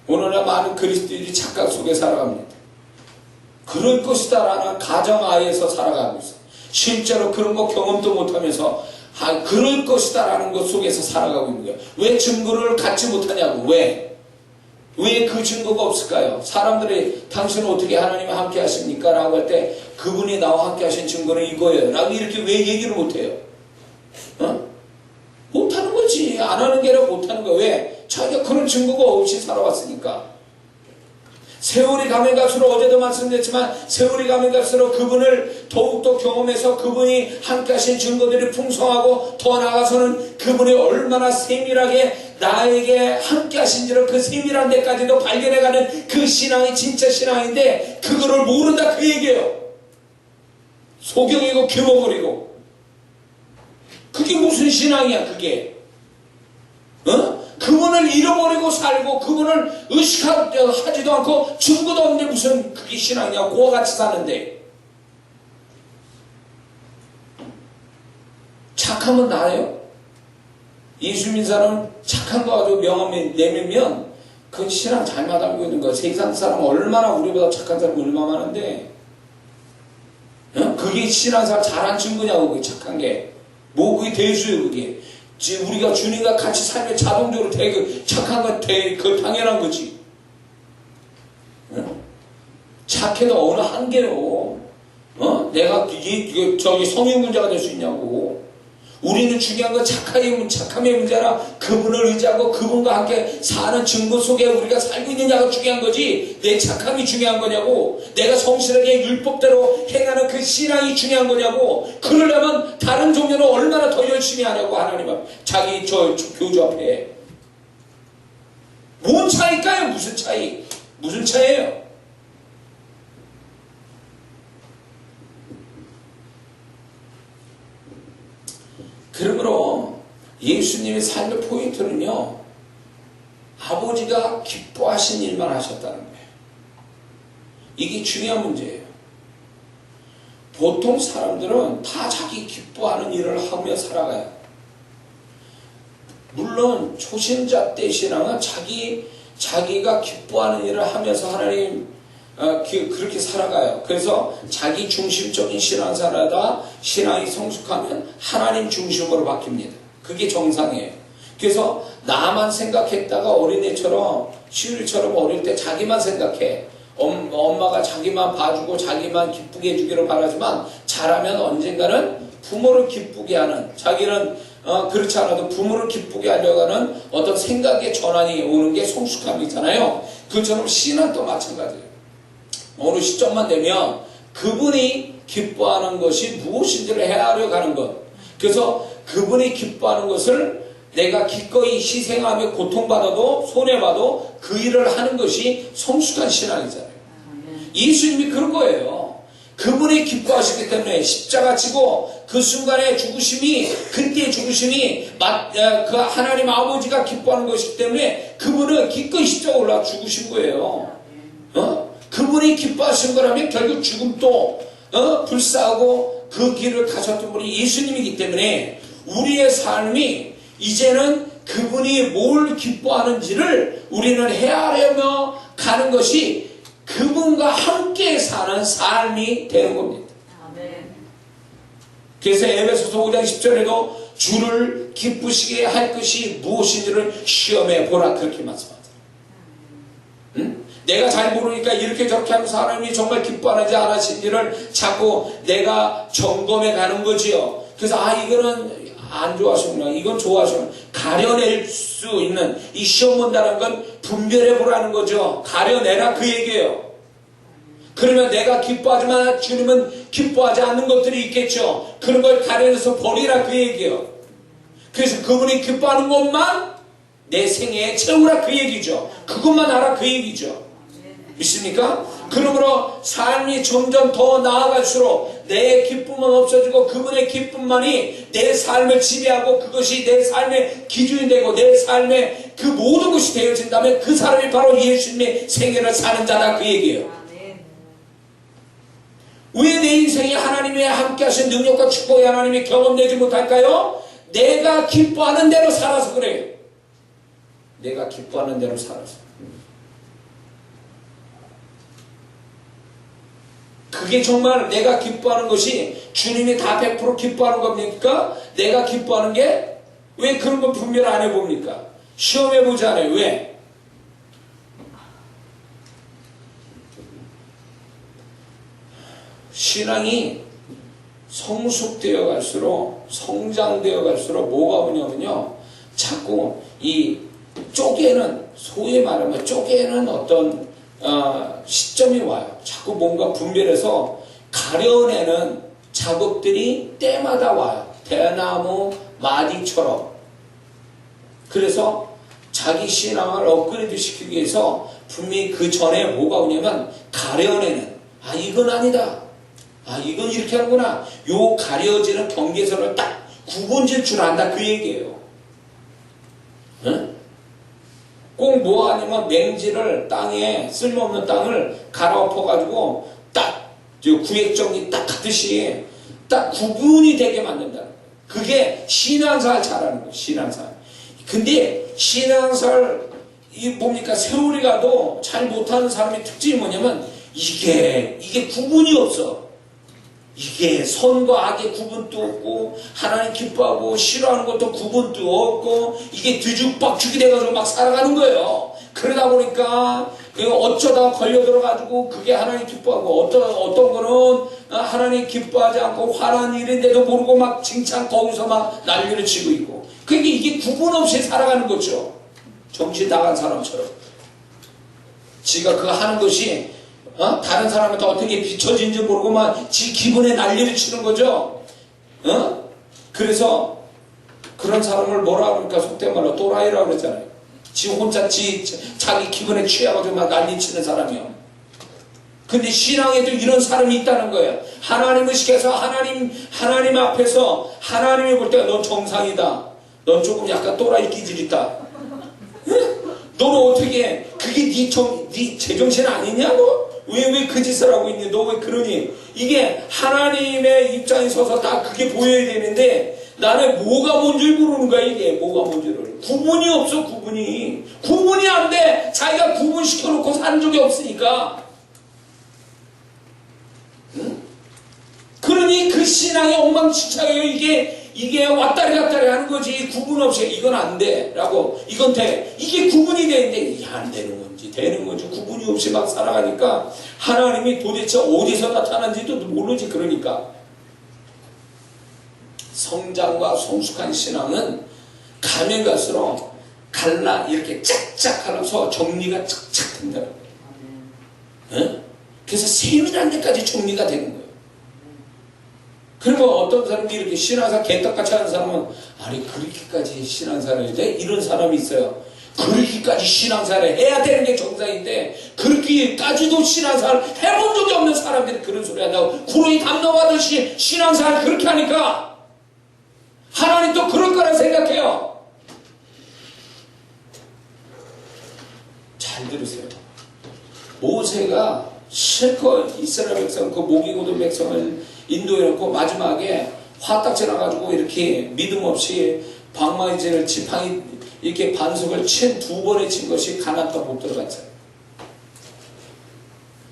오늘날 많은 그리스도인들이 착각 속에 살아갑니다. 그럴 것이다라는 가정하에서 살아가고 있어요. 실제로 그런 거 경험도 못하면서 그럴 것이다라는 것 속에서 살아가고 있는 거예요. 왜 증거를 갖지 못하냐고. 왜 그 증거가 없을까요? 사람들이 당신은 어떻게 하나님과 함께 하십니까? 라고 할 때 그분이 나와 함께 하신 증거는 이거예요 라고 이렇게 왜 얘기를 못해요? 못하는 거지. 안 하는 게 아니라 못하는 거야. 왜? 자기가 그런 증거가 없이 살아왔으니까. 세월이 가면 갈수록, 어제도 말씀드렸지만 세월이 가면 갈수록 그분을 더욱더 경험해서 그분이 함께 하신 증거들이 풍성하고, 더 나아가서는 그분이 얼마나 세밀하게 나에게 함께 하신지를 그 세밀한 데까지도 발견해가는 그 신앙이 진짜 신앙인데, 그거를 모른다 그 얘기예요. 소경이고 규모거리고. 그게 무슨 신앙이야 그게? 그분을 잃어버리고 살고 그분을 의식하지도 않고 증거도 없는데 무슨 그게 신앙이냐. 그와 같이 사는데. 착하면 나아요? 예수 믿는 사람은 착한 거 가지고 명함 내밀면 그건 신앙 잘못 알고 있는 거야. 세상 사람은 얼마나 우리보다 착한 사람 얼마나 많은데, 그게 신앙생활 잘한 증거냐고. 그게 착한 게 그게 대수예요. 그게 우리가 주님과 같이 살면 자동적으로 착한 건 그 당연한 거지. 착해도 어느 한계로 내가 저기 성인 문제가 될 수 있냐고. 우리는 중요한 건 착함의 문제라 그분을 의지하고 그분과 함께 사는 증거 속에 우리가 살고 있느냐가 중요한 거지, 내 착함이 중요한 거냐고, 내가 성실하게 율법대로 행하는 그 신앙이 중요한 거냐고. 그러려면 다른 종교는 얼마나 더 열심히 하냐고. 하나님은 자기 교주 앞에. 뭔 차이일까요? 무슨 차이? 무슨 차이예요? 그러므로 예수님의 삶의 포인트는요, 아버지가 기뻐하신 일만 하셨다는 거예요. 이게 중요한 문제예요. 보통 사람들은 다 자기 기뻐하는 일을 하며 살아가요. 물론 초신자 때 신앙은 자기가 기뻐하는 일을 하면서 하나님 그렇게 살아가요. 그래서 자기 중심적인 신앙생활하다 신앙이 성숙하면 하나님 중심으로 바뀝니다. 그게 정상이에요. 그래서 나만 생각했다가 어린애처럼, 시우리처럼 어릴 때 자기만 생각해. 엄마가 자기만 봐주고 자기만 기쁘게 해주기를 바라지만 자라면 언젠가는 부모를 기쁘게 하는, 자기는 그렇지 않아도 부모를 기쁘게 하려고 하는 어떤 생각의 전환이 오는 게 성숙함이잖아요. 그처럼 신앙도 마찬가지예요. 어느 시점만 되면 그분이 기뻐하는 것이 무엇인지를 헤아려 가는 것. 그래서 그분이 기뻐하는 것을 내가 기꺼이 희생하며 고통받아도 손해봐도 그 일을 하는 것이 성숙한 신앙이잖아요. 예수님이 그런 거예요. 그분이 기뻐하시기 때문에 십자가 지고 그 순간의 죽으심이, 그때의 죽으심이 그 하나님 아버지가 기뻐하는 것이기 때문에 그분은 기꺼이 십자가 올라 죽으신 거예요. 그분이 기뻐하신 거라면 결국 죽음도 불사하고 그 길을 가셨던 분이 예수님이기 때문에 우리의 삶이 이제는 그분이 뭘 기뻐하는지를 우리는 헤아려며 가는 것이 그분과 함께 사는 삶이 되는 겁니다. 그래서 에베소서 5장 10절에도 주를 기쁘시게 할 것이 무엇인지를 시험해 보라, 그렇게 말씀하잖아요. 내가 잘 모르니까 이렇게 저렇게 하면 사람이 정말 기뻐하는지 안 하시는지를 자꾸 내가 점검해 가는 거지요. 그래서 이거는 안 좋아하시구나, 이건 좋아하시구나, 가려낼 수 있는, 이 시험 본다는 건 분별해 보라는 거죠. 가려내라 그 얘기예요. 그러면 내가 기뻐하지만 주님은 기뻐하지 않는 것들이 있겠죠. 그런 걸 가려내서 버리라 그 얘기예요. 그래서 그분이 기뻐하는 것만 내 생애에 채우라 그 얘기죠. 그것만 알아 그 얘기죠. 믿습니까? 그러므로 삶이 점점 더 나아갈수록 내 기쁨은 없어지고 그분의 기쁨만이 내 삶을 지배하고 그것이 내 삶의 기준이 되고 내 삶의 그 모든 것이 되어진다면 그 사람이 바로 예수님의 생애를 사는 자다 그 얘기예요. 왜 내 인생에 하나님의 함께 하신 능력과 축복의 하나님이 경험되지 못할까요? 내가 기뻐하는 대로 살아서 그래요. 내가 기뻐하는 대로 살아서. 그게 정말 내가 기뻐하는 것이 주님이 다 100% 기뻐하는 겁니까? 내가 기뻐하는 게 왜 그런 거 분별 안 해봅니까? 시험해보잖아요. 왜? 신앙이 성숙되어 갈수록, 성장되어 갈수록 뭐가 오냐면요, 자꾸 이 쪼개는, 소위 말하면 쪼개는 어떤 시점이 와요. 자꾸 뭔가 분별해서 가려내는 작업들이 때마다 와요. 대나무 마디처럼. 그래서 자기 신앙을 업그레이드 시키기 위해서 분명히 그 전에 뭐가 오냐면 가려내는, 아 이건 아니다, 아 이건 이렇게 하는구나, 요 가려지는 경계선을 딱 구분질 줄 안다, 그 얘기예요. 응? 꼭 뭐 하냐면 맹지를, 땅에 쓸모없는 땅을 갈아엎어가지고 딱 구획정리 딱 하듯이 딱 구분이 되게 만든다. 그게 신앙생활 잘하는 거예요. 신앙생활. 근데 신앙생활 이 뭡니까, 세월이 가도 잘 못하는 사람의 특징이 뭐냐면 이게 구분이 없어. 이게 선과 악의 구분도 없고, 하나님 기뻐하고 싫어하는 것도 구분도 없고, 이게 뒤죽박죽이 돼가지고 막 살아가는 거예요. 그러다 보니까 어쩌다 걸려들어가지고 그게 하나님 기뻐하고, 어떤 거는 하나님 기뻐하지 않고 화난 일인데도 모르고 막 칭찬 거기서 막 난리를 치고 있고, 그러니까 이게 구분 없이 살아가는 거죠. 정신 나간 사람처럼. 지가 그거 하는 것이 다른 사람한테 어떻게 비춰진지 모르고 막 지 기분에 난리를 치는 거죠. 그래서 그런 사람을 뭐라 그러니까 속된 말로 또라이라고 그러잖아요. 지 혼자 자기 기분에 취해가지고 막 난리 치는 사람이요. 근데 신앙에도 이런 사람이 있다는 거예요. 하나님을 시켜서 하나님 앞에서 하나님이 볼 때 넌 정상이다, 넌 조금 약간 또라이 기질 있다, 너는 어떻게 그게 네 제정신 아니냐고? 왜 그 짓을 하고 있니? 너 왜 그러니? 이게 하나님의 입장에 서서 다 그게 보여야 되는데, 나는 뭐가 뭔지 모르는 거야. 이게 뭐가 뭔지를. 구분이 없어. 구분이 안 돼. 자기가 구분시켜놓고 산 적이 없으니까. 응? 그러니 그 신앙이 엉망진창이에요. 이게 왔다리 갔다리 하는 거지. 구분 없이 이건 안 돼 라고, 이건 돼, 이게 구분이 되는데 이게 안 되는 건지 되는 건지 구분이 없이 막 살아가니까 하나님이 도대체 어디서 나타난지도 모르지. 그러니까 성장과 성숙한 신앙은 가면 갈수록 이렇게 짝짝 하면서 정리가 착착 된다는 거예요. 그래서 세밀한 데까지 정리가 되는 거예요. 그러면 어떤 사람이 이렇게 신앙생활 개떡같이 하는 사람은, 아니 그렇게까지 신앙생활을 해야 돼? 이런 사람이 있어요. 그렇게까지 신앙생활을 해야 되는 게 정상인데, 그렇게까지도 신앙생활을 해본 적이 없는 사람들이 그런 소리 한다고 구렁이 담 넘어가듯이 신앙생활을 그렇게 하니까 하나님 또 그럴 거라 생각해요. 잘 들으세요. 모세가 실컷 이스라엘 백성, 그 목이 고든 백성을 인도해놓고 마지막에 화딱지 나가지고 이렇게 믿음 없이 방망이질을 지팡이 이렇게 반석을 두 번에 친 것이 가나안 땅 못 들어갔어요.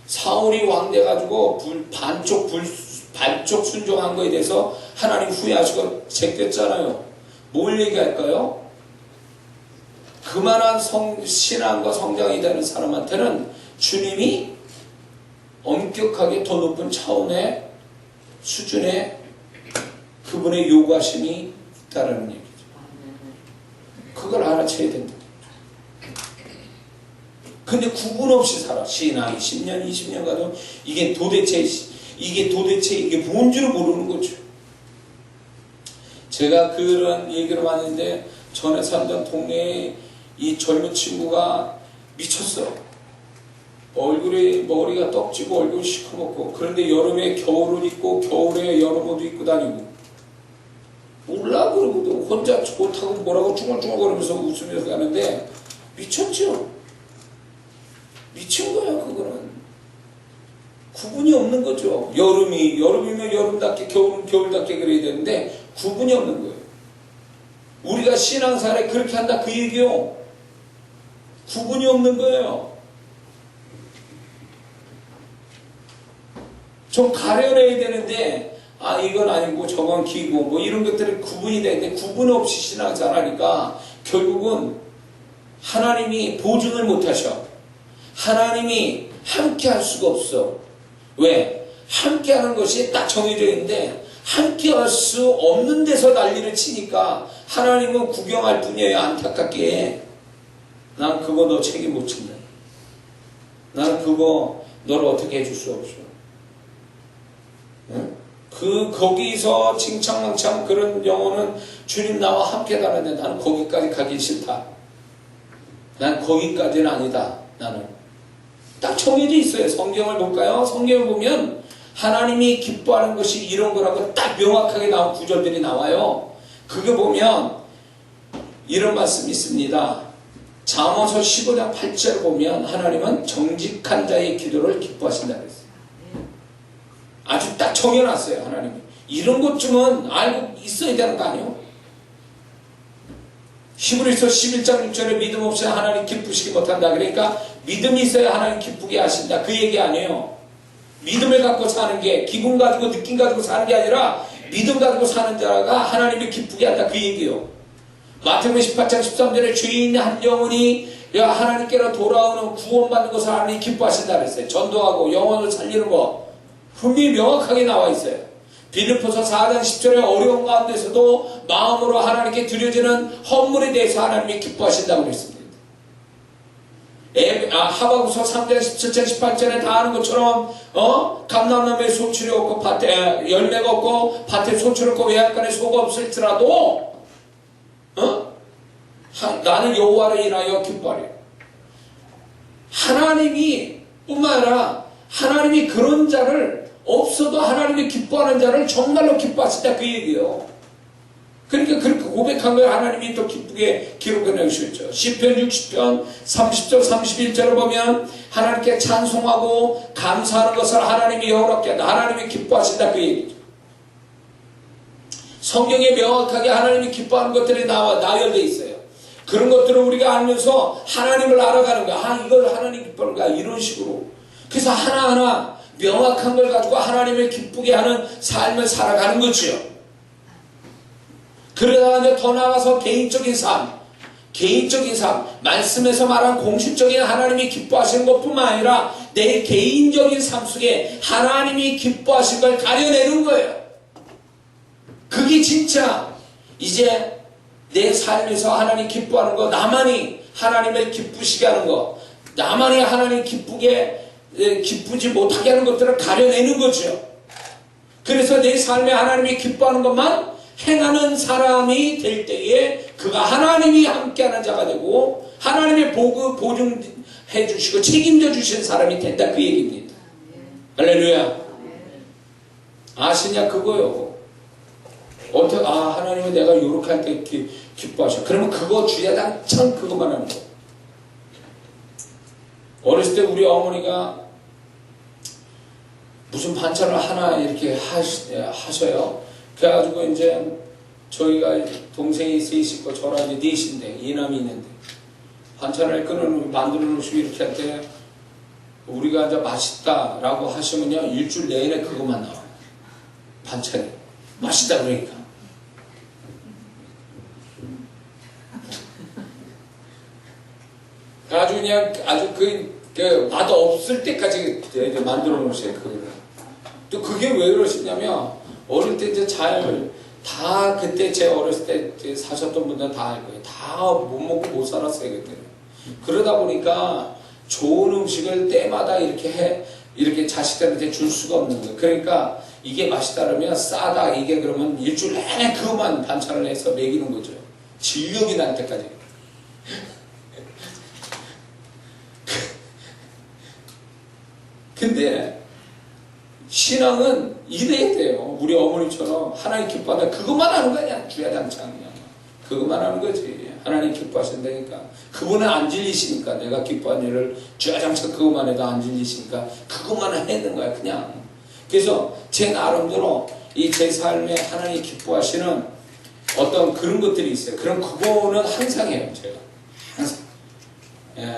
사울이 왕 돼가지고 반쪽 순종한 거에 대해서 하나님 후회하시고 제꼈잖아요. 뭘 얘기할까요? 그만한 신앙과 성장이 되는 사람한테는 주님이 엄격하게 더 높은 차원의 수준의 그분의 요구하심이 있다라는 얘기죠. 그걸 알아채야 된다. 근데 구분 없이 살아. 신앙이 10년, 20년 가도 이게 도대체 이게 뭔지를 모르는 거죠. 제가 그런 얘기를 봤는데, 전에 살던 동네에 이 젊은 친구가 미쳤어. 머리가 떡지고 얼굴이 시커멓고, 그런데 여름에 겨울옷 입고 겨울에 여름옷도 입고 다니고, 몰라 그러고 혼자 좋다고 뭐라고 중얼중얼거리면서 웃으면서 가는데 미쳤죠. 미친 거야. 그거는 구분이 없는 거죠. 여름이면 여름답게, 겨울은 겨울답게 그래야 되는데 구분이 없는 거예요. 우리가 신앙생활에 그렇게 한다 그 얘기요. 구분이 없는 거예요. 좀 가려내야 되는데 이건 아니고 저건 기고 뭐 이런 것들이 구분이 되는데 구분 없이 신앙생활하니까 결국은 하나님이 보증을 못하셔. 하나님이 함께 할 수가 없어. 왜? 함께 하는 것이 딱 정해져 있는데 함께 할 수 없는 데서 난리를 치니까 하나님은 구경할 뿐이에요. 안타깝게. 난 그거 너 책임 못 진다. 나는 그거 너를 어떻게 해줄 수 없어. 응? 거기서 칭찬망창 그런 영혼은 주님 나와 함께 가는데 나는 거기까지 가기 싫다. 난 거기까지는 아니다. 나는. 딱 정해져 있어요. 성경을 볼까요? 성경을 보면 하나님이 기뻐하는 것이 이런 거라고 딱 명확하게 나온 구절들이 나와요. 그거 보면 이런 말씀이 있습니다. 잠언서 15장 8절 보면 하나님은 정직한 자의 기도를 기뻐하신다 그랬어요. 아주 딱 정해놨어요. 하나님이. 이런 것쯤은 알고 있어야 되는 거 아니에요? 히브리서 11장 6절에 믿음 없이 하나님 기쁘시기 못한다. 그러니까 믿음이 있어야 하나님 기쁘게 하신다. 그 얘기 아니에요. 믿음을 갖고 사는 게 기분 가지고 느낌 가지고 사는 게 아니라 믿음 가지고 사는 자가 하나님을 기쁘게 한다. 그 얘기예요. 마태복음 18장 13절에 죄인 한 영혼이 하나님께로 돌아오는 구원받는 것을 하나님이 기뻐하신다 그랬어요. 전도하고 영혼을 살리는 거 분명히 명확하게 나와 있어요. 빌립보서 4장 10절에 어려운 가운데서도 마음으로 하나님께 드려지는 헌물에 대해서 하나님이 기뻐하신다고 그랬습니다. 하박국서 3장 17절 18절에 다 아는 것처럼 감람나무에 소출이 없고 밭에 열매가 없고 밭에 소출 없고 외양간에 소가 없을지라도 나는 여호와를 인하여 기뻐하리. 하나님이 뿐만 아니라 하나님이 그런 자를 없어도 하나님이 기뻐하는 자를 정말로 기뻐하신다 그 얘기예요. 그러니까 그렇게 고백한 걸 하나님이 또 기쁘게 기록해 내주셨죠. 시편 60편 30절 31절을 보면 하나님께 찬송하고 감사하는 것을 하나님이 영원롭게 한다. 하나님이 기뻐하신다 그 얘기죠. 성경에 명확하게 하나님이 기뻐하는 것들이 나열되어 있어요. 그런 것들을 우리가 알면서 하나님을 알아가는 거야. 이걸 하나님 기뻐하는 거야. 이런 식으로. 그래서 하나하나 명확한 걸 가지고 하나님을 기쁘게 하는 삶을 살아가는 거지요. 그러다가 이제 더 나아가서 개인적인 삶, 말씀에서 말한 공식적인 하나님이 기뻐하시는 것뿐만 아니라 내 개인적인 삶 속에 하나님이 기뻐하신 걸 가려내는 거예요. 그게 진짜 이제 내 삶에서 하나님 기뻐하는 거, 나만이 하나님을 기쁘시게 하는 거, 나만이 하나님 기쁘지 못하게 하는 것들을 가려내는 거죠. 그래서 내 삶에 하나님이 기뻐하는 것만 행하는 사람이 될 때에 그가 하나님이 함께하는 자가 되고 하나님의 복을 보증해 주시고 책임져 주신 사람이 된다 그 얘기입니다. 할렐루야. 아시냐 그거요. 어떻게 하나님은 내가 요렇게 할 때 기뻐하셔. 그러면 그거 주야당창 그것만 하는 거. 어렸을 때 우리 어머니가 무슨 반찬을 하나 이렇게 하셔요. 그래가지고 이제 저희가 동생이 셋이 있고 저랑 이제 넷인데 이남이 있는데 반찬을 만들어 놓으시고 이렇게 할 때 우리가 이제 맛있다라고 하시면요 일주일 내내 그것만 나와요. 반찬이 맛있다 그러니까. 아주 그냥 아주 맛 없을 때까지 이제 만들어 놓으세요. 또 그게 왜 그러시냐면 어릴 때 이제 다 그때 제 어렸을 때 사셨던 분들은 다 알 거예요. 다 못 먹고 못 살았어요 그때. 그러다 보니까 좋은 음식을 때마다 이렇게 자식들한테 줄 수가 없는 거예요. 그러니까 이게 맛있다 그러면 싸다 이게 그러면 일주일 내내 그것만 반찬을 해서 먹이는 거죠. 질력이 날 때까지. 근데 신앙은 이래야 돼요. 우리 어머니처럼 하나님 기뻐한다. 그것만 하는 거 아니야. 주야장창이야. 그것만 하는 거지. 하나님 기뻐하신다니까. 그분은 안 질리시니까 내가 기뻐한 일을 주야장창 그것만 해도 안 질리시니까 그것만 해는 거야 그냥. 그래서 제 나름대로 이 제 삶에 하나님 기뻐하시는 어떤 그런 것들이 있어요. 그럼 그거는 항상 해요. 제가 항상.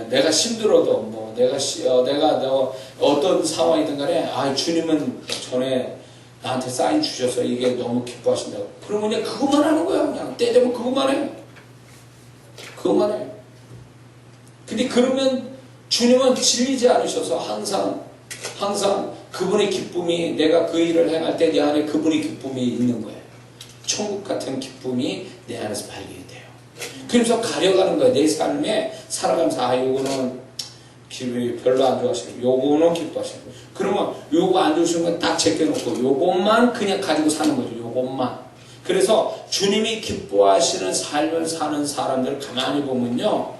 내가 힘들어도 내가 어떤 상황이든 간에 주님은 전에 나한테 사인 주셔서 이게 너무 기뻐하신다고. 그러면 그냥 그것만 하는 거야. 그냥 때 되면 그것만 해. 그것만 해. 근데 그러면 주님은 질리지 않으셔서 항상 그분의 기쁨이, 내가 그 일을 행할 때 내 안에 그분의 기쁨이 있는 거예요. 천국 같은 기쁨이 내 안에서 발견이 돼요. 그래서 가려가는 거예요. 내 삶에 살아가면서 요거는 기분이 별로 안 좋아하시고 요거는 기뻐하시고, 그러면 요거 안 좋으신 건 딱 제껴놓고 요것만 그냥 가지고 사는 거죠. 요것만. 그래서 주님이 기뻐하시는 삶을 사는 사람들을 가만히 보면요,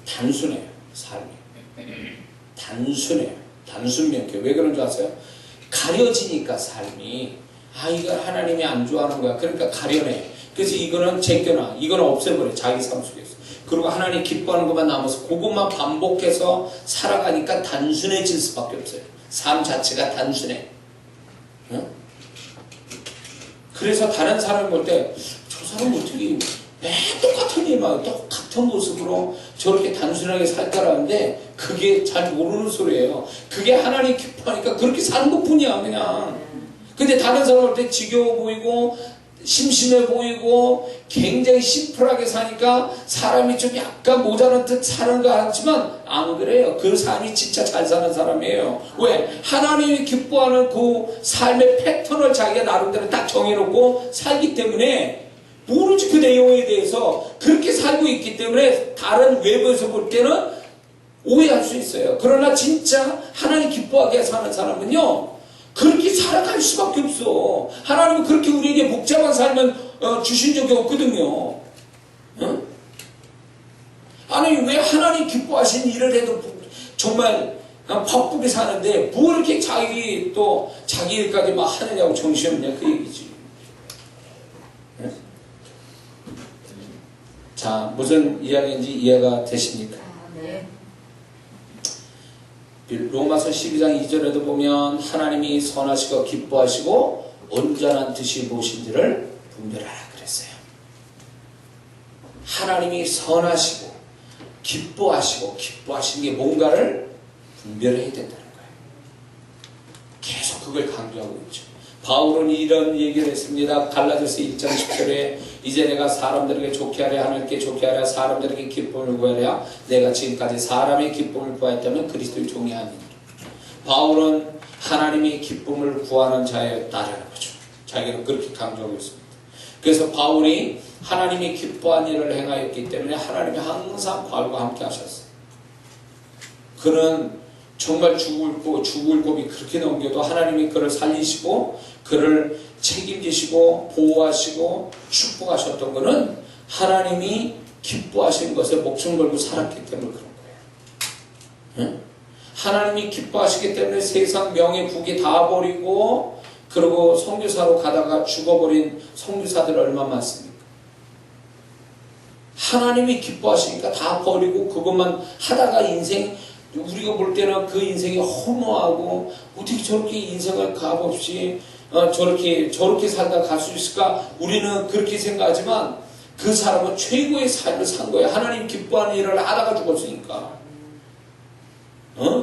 단순해요. 삶이 단순해요. 단순명쾌. 왜 그런 줄 아세요? 가려지니까 삶이, 이거 하나님이 안 좋아하는 거야. 그러니까 가려내. 그래서 이거는 제껴놔. 이거는 없애버려. 자기 삶 속에서. 그리고 하나님 기뻐하는 것만 남아서 그것만 반복해서 살아가니까 단순해질 수밖에 없어요. 삶 자체가 단순해. 응? 그래서 다른 사람을 볼 때 저 사람은 어떻게 매 똑같은 일만 똑같은 모습으로 저렇게 단순하게 살까라는데 그게 잘 모르는 소리예요. 그게 하나님 기뻐하니까 그렇게 사는 것뿐이야 그냥. 근데 다른 사람 볼 때 지겨워 보이고 심심해 보이고 굉장히 심플하게 사니까 사람이 좀 약간 모자란 듯 사는 것 같지만 안 그래요. 그 삶이 진짜 잘 사는 사람이에요. 왜? 하나님이 기뻐하는 그 삶의 패턴을 자기가 나름대로 딱 정해놓고 살기 때문에 모르지 그 내용에 대해서. 그렇게 살고 있기 때문에 다른 외부에서 볼 때는 오해할 수 있어요. 그러나 진짜 하나님 기뻐하게 사는 사람은요, 그렇게 살아갈 수밖에 없어. 하나님은 그렇게 우리에게 복잡한 삶을 주신 적이 없거든요. 응? 아니 왜 하나님 기뻐하신 일을 해도 정말 바쁘게 사는데 뭐 이렇게 자기 일까지 막 하느냐고 정신없냐 그 얘기지. 응? 자, 무슨 이야기인지 이해가 되십니까? 네. 로마서 12장 2절에도 보면 하나님이 선하시고 기뻐하시고 온전한 뜻이 무엇인지를 분별하라 그랬어요. 하나님이 선하시고 기뻐하시는 게 뭔가를 분별해야 된다는 거예요. 계속 그걸 강조하고 있죠. 바울은 이런 얘기를 했습니다. 갈라디아서 1장 10절에 이제 내가 사람들에게 좋게 하려 하나님께 좋게 하려 사람들에게 기쁨을 구하려 내가 지금까지 사람의 기쁨을 구하였다면 그리스도의 종이 아니니라. 바울은 하나님의 기쁨을 구하는 자였다라는 거죠. 자기는 그렇게 강조하고 있습니다. 그래서 바울이 하나님이 기뻐한 일을 행하였기 때문에 하나님이 항상 바울과 함께 하셨어요. 그는 정말 죽을 고비 그렇게 넘겨도 하나님이 그를 살리시고 그를 책임지시고 보호하시고 축복하셨던 것은 하나님이 기뻐하시는 것에 목숨 걸고 살았기 때문에 그런 거예요. 응? 하나님이 기뻐하시기 때문에 세상 명예 국위 다 버리고 그리고 선교사로 가다가 죽어버린 선교사들 얼마나 많습니까? 하나님이 기뻐하시니까 다 버리고 그것만 하다가 인생, 우리가 볼 때는 그 인생이 허무하고 어떻게 저렇게 인생을 값없이 저렇게 살다 갈 수 있을까? 우리는 그렇게 생각하지만 그 사람은 최고의 삶을 산 거예요. 하나님 기뻐하는 일을 하다가 죽었으니까.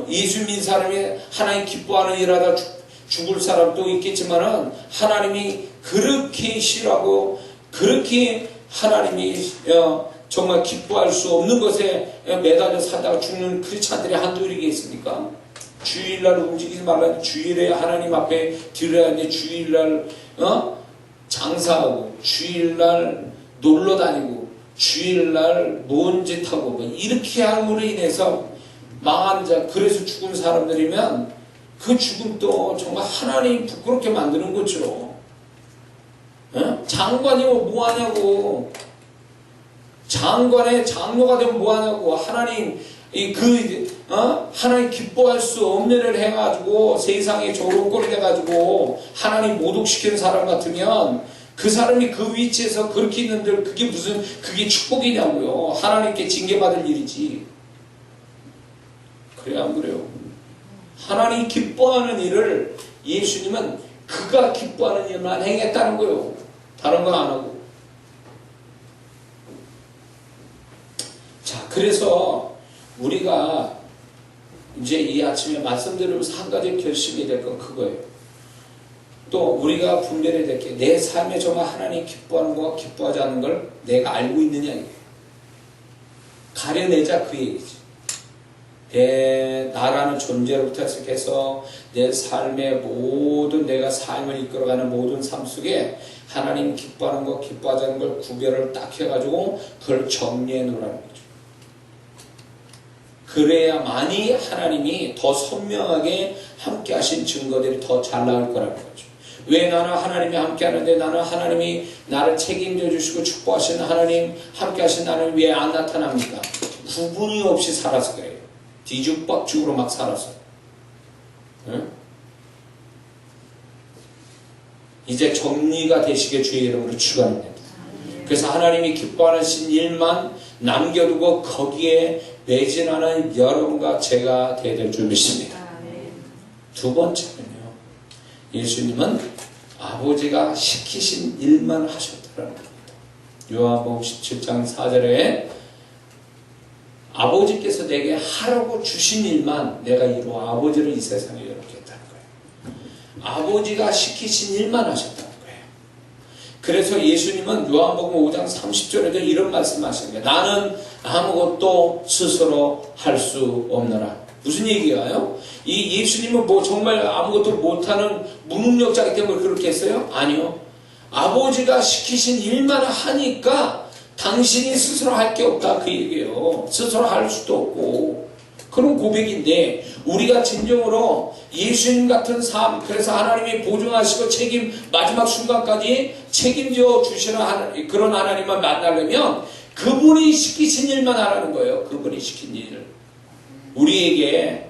예수 믿는 사람이 하나님 기뻐하는 일을 하다 죽을 사람도 있겠지만은 하나님이 그렇게 싫어하고 그렇게 하나님이 정말 기뻐할 수 없는 것에 매달려 살다가 죽는 크리스찬들이 한둘이겠습니까? 주일날 움직이지 말라. 주일에 하나님 앞에 드려야 하는데 주일날 장사하고 주일날 놀러 다니고 주일날 뭔 짓 하고 뭐 이렇게 함으로 인해서 망하는 자, 그래서 죽은 사람들이면 그 죽음도 정말 하나님 부끄럽게 만드는 거죠. 장관이 뭐 하냐고. 장관의 장로가 되면 뭐 하냐고. 하나님 하나님 기뻐할 수 없는 일을 해가지고 세상에 조롱거리 돼가지고 하나님 모독시키는 사람 같으면 그 사람이 그 위치에서 그렇게 있는데 그게 축복이냐고요. 하나님께 징계받을 일이지. 그래 안 그래요? 하나님 기뻐하는 일을 예수님은 그가 기뻐하는 일만 행했다는 거예요. 다른 건 안 하고. 자, 그래서 우리가 이제 이 아침에 말씀드리면서 한 가지 결심이 될 건 그거예요. 또 우리가 분별해야 될 게 내 삶에 정말 하나님 기뻐하는 거와 기뻐하지 않는 걸 내가 알고 있느냐 이게. 가려내자 그 얘기지. 나라는 존재로부터 시작해서 내 삶의 모든 내가 삶을 이끌어가는 모든 삶 속에 하나님 기뻐하는 것, 기뻐하지 않는 걸 구별을 딱 해가지고 그걸 정리해 놓으라는 거죠. 그래야만이 하나님이 더 선명하게 함께 하신 증거들이 더 잘 나올 거라는 거죠. 왜 나는 하나님이 함께 하는데 나는 하나님이 나를 책임져 주시고 축복하시는 하나님, 함께 하신 나는 왜 안 나타납니까? 구분이 없이 살아서 그래요. 뒤죽박죽으로 막 살아서. 응? 이제 정리가 되시게 주의 이름으로 축원합니다. 그래서 하나님이 기뻐하신 일만 남겨두고 거기에 매진하는 여러분과 제가 되될 줄 믿습니다. 두 번째는요, 예수님은 아버지가 시키신 일만 하셨다는 겁니다. 요한복음 17장 4절에 아버지께서 내게 하라고 주신 일만 내가 이루어 아버지를 이 세상에 이렇게 했다는 거예요. 아버지가 시키신 일만 하셨다는 거예요. 그래서 예수님은 요한복음 5장 30절에도 이런 말씀하시는 거예요. 나는 아무것도 스스로 할 수 없노라. 무슨 얘기가요? 이 예수님은 뭐 정말 아무것도 못하는 무능력자이기 때문에 그렇게 했어요? 아니요. 아버지가 시키신 일만 하니까 당신이 스스로 할 게 없다 그 얘기예요. 스스로 할 수도 없고 그런 고백인데 우리가 진정으로 예수님 같은 삶, 그래서 하나님이 보증하시고 마지막 순간까지 책임져 주시는 그런 하나님만 만나려면 그분이 시키신 일만 하라는 거예요. 그분이 시킨 일을 우리에게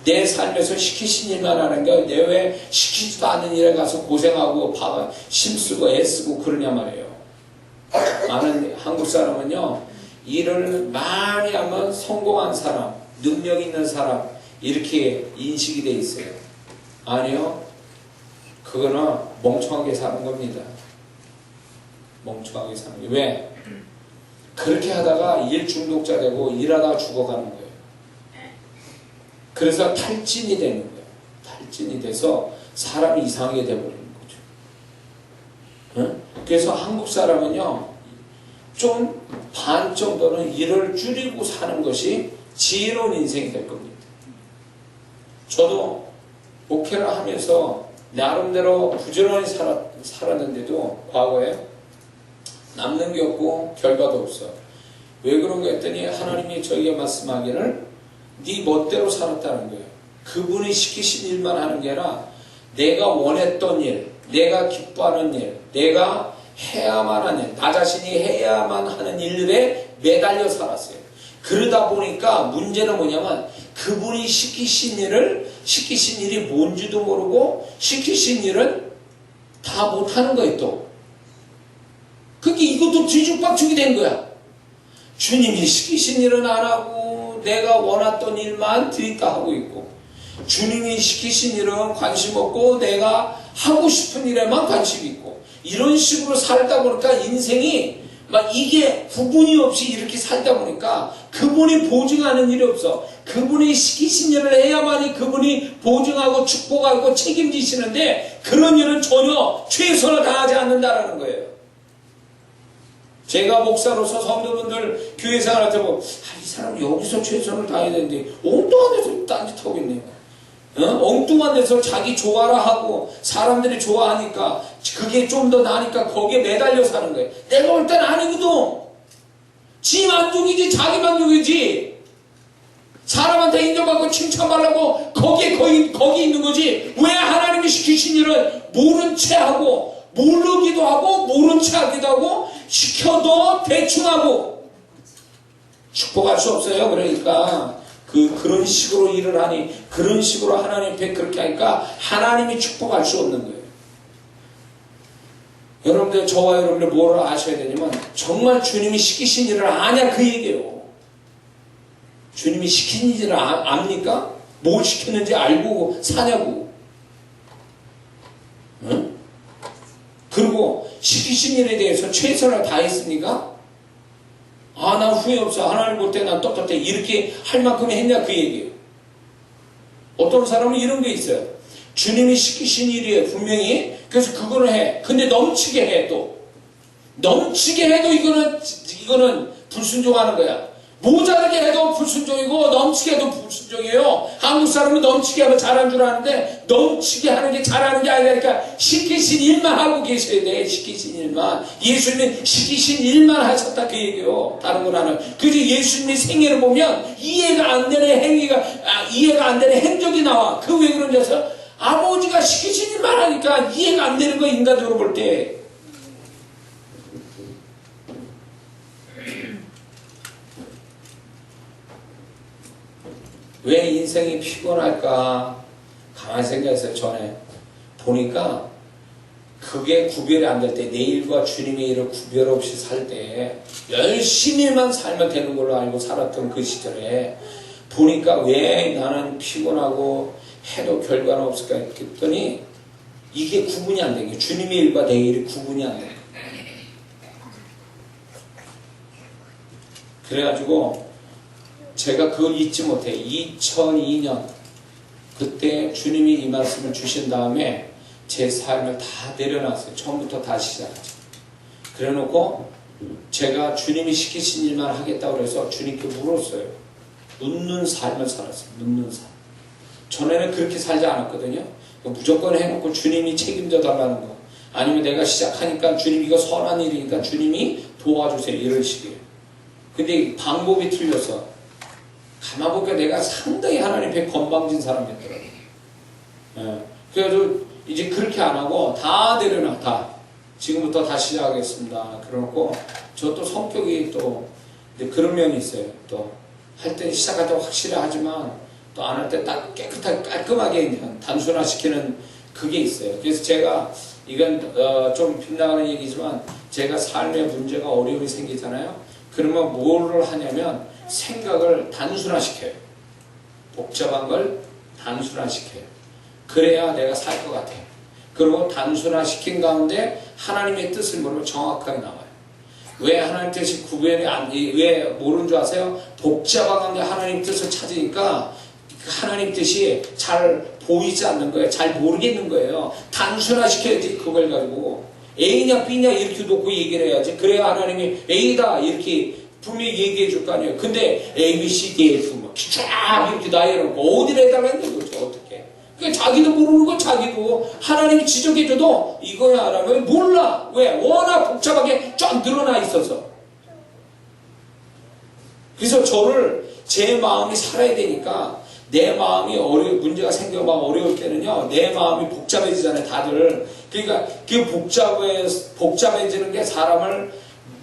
내 삶에서 시키신 일만 하는 게 내 왜 시키지도 않는 일에 가서 고생하고 힘쓰고 애쓰고 그러냐 말이에요. 많은 한국 사람은요, 일을 많이 하면 성공한 사람, 능력 있는 사람, 이렇게 인식이 돼 있어요. 아니요. 그거는 멍청하게 사는 겁니다. 멍청하게 사는 거예요. 왜? 그렇게 하다가 일 중독자 되고 일하다가 죽어가는 거예요. 그래서 탈진이 되는 거예요. 탈진이 돼서 사람이 이상하게 돼버리는 거죠. 응? 그래서 한국 사람은요, 좀 반 정도는 일을 줄이고 사는 것이 지혜로운 인생이 될 겁니다. 저도 목회를 하면서 나름대로 부지런히 살았는데도 과거에 남는 게 없고 결과도 없어. 왜 그런가 했더니 하나님이 저에게 말씀하기를 네 멋대로 살았다는 거예요. 그분이 시키신 일만 하는 게 아니라 내가 원했던 일, 내가 기뻐하는 일, 내가 해야만 하는, 나 자신이 해야만 하는 일들에 매달려 살았어요. 그러다 보니까 문제는 뭐냐면 그분이 시키신 일이 뭔지도 모르고 시키신 일은 다 못하는 거예요 또. 그게 이것도 뒤죽박죽이 된 거야. 주님이 시키신 일은 안 하고 내가 원했던 일만 드릴까 하고 있고, 주님이 시키신 일은 관심 없고 내가 하고 싶은 일에만 관심이 있고, 이런 식으로 살다 보니까 인생이 막 이게 구분이 없이 이렇게 살다 보니까 그분이 보증하는 일이 없어. 그분이 시키신 일을 해야만이 그분이 보증하고 축복하고 책임지시는데 그런 일은 전혀 최선을 다하지 않는다라는 거예요. 제가 목사로서 성도분들 교회 생활할 때 보면 이 사람 여기서 최선을 다해야 되는데 엉뚱한 데서 딴짓하고 있네요. 엉뚱한 데서 자기 좋아라 하고 사람들이 좋아하니까 그게 좀 더 나으니까 거기에 매달려 사는 거예요. 내가 볼 때는 아니거든. 지 만족이지 자기 만족이지. 사람한테 인정받고 칭찬받으려고 거기 있는 거지. 왜 하나님이 시키신 일을 모른 채 하고 모르기도 하고 모른 채 하기도 하고 시켜도 대충 하고 축복할 수 없어요. 그러니까 그런 식으로 일을 하니, 그런 식으로 하나님 앞에 그렇게 하니까 하나님이 축복할 수 없는 거예요. 여러분들, 저와 여러분들 뭐를 아셔야 되냐면 정말 주님이 시키신 일을 아냐 그 얘기예요. 주님이 시킨 일을 압니까? 뭘 시켰는지 알고 사냐고. 응? 그리고 시키신 일에 대해서 최선을 다했습니까? 난 후회 없어. 하나님 볼 때 난 떳떳해. 이렇게 할 만큼 했냐 그 얘기예요. 어떤 사람은 이런 게 있어요. 주님이 시키신 일이에요. 분명히. 그래서 그거를 해. 근데 넘치게 해 또. 넘치게 해도 이거는 불순종하는 거야. 모자르게 해도 불순종이고 넘치게 해도 불순종이에요. 한국 사람은 넘치게 하면 잘한 줄 아는데 넘치게 하는 게 잘하는 게 아니라니까 시키신 일만 하고 계셔야 돼. 시키신 일만. 예수님은 시키신 일만 하셨다 그 얘기예요. 다른 건 안 해요. 그래서 예수님의 생애를 보면 이해가 안 되는 이해가 안 되는 행적이 나와. 그 왜 그런지 아세요? 아버지가 시키신 일만 하니까 이해가 안 되는 거 인간적으로 볼 때. 왜 인생이 피곤할까? 가만히 생각했어요. 전에 보니까 그게 구별이 안 될 때, 내일과 주님의 일을 구별 없이 살 때 열심히만 살면 되는 걸로 알고 살았던 그 시절에 보니까 왜 나는 피곤하고 해도 결과는 없을까 했더니 이게 구분이 안 되는 게 주님의 일과 내 일이 구분이 안 되는 거예요. 그래가지고 제가 그걸 잊지 못해. 2002년 그때 주님이 이 말씀을 주신 다음에 제 삶을 다 내려놨어요. 처음부터 다시 시작하죠. 그래놓고 제가 주님이 시키신 일만 하겠다고 그래서 주님께 물었어요. 묻는 삶을 살았어요. 묻는 삶. 전에는 그렇게 살지 않았거든요. 무조건 해놓고 주님이 책임져 달라는 거. 아니면 내가 시작하니까 주님 이거 선한 일이니까 주님이 도와주세요. 이런 식이에요. 근데 방법이 틀렸어. 가만 보니까 내가 상당히 하나님 앞에 건방진 사람이었더라고요. 예. 그래서 이제 그렇게 안 하고 다 내려놔. 다. 지금부터 다시 시작하겠습니다. 그러고 저 또 성격이 또 그런 면이 있어요. 또 할 때 시작할 때 확실히 하지만 또 안 할 때 딱 깨끗하게 깔끔하게 단순화시키는 그게 있어요. 그래서 제가 이건 좀 빗나가는 얘기지만 제가 삶에 문제가 어려움이 생기잖아요. 그러면 뭐를 하냐면 생각을 단순화시켜요. 복잡한 걸 단순화시켜요. 그래야 내가 살 것 같아요. 그리고 단순화시킨 가운데 하나님의 뜻을 모르면 정확하게 나와요. 왜 하나님 뜻이 구별이 왜 모르는 줄 아세요? 복잡한 가운데 하나님 뜻을 찾으니까 하나님 뜻이 잘 보이지 않는 거예요. 잘 모르겠는 거예요. 단순화시켜야지 그걸 가지고 A냐 B냐 이렇게 놓고 얘기를 해야지. 그래야 하나님이 A다 이렇게 분명히 얘기해 줄 거 아니에요. 근데 A, B, C, D, F 뭐 쫙 이렇게 나열해놓고 어디를 해달라는 거죠. 어떻게. 그러니까 자기도 모르는 건 자기고 하나님이 지적해줘도 이거야 하라면 몰라. 왜? 워낙 복잡하게 쫙 늘어나 있어서. 그래서 저를 제 마음이 살아야 되니까 내 마음이 문제가 생겨 막 어려울 때는요, 내 마음이 복잡해지잖아요, 다들. 그러니까 그 복잡해지는 게 사람을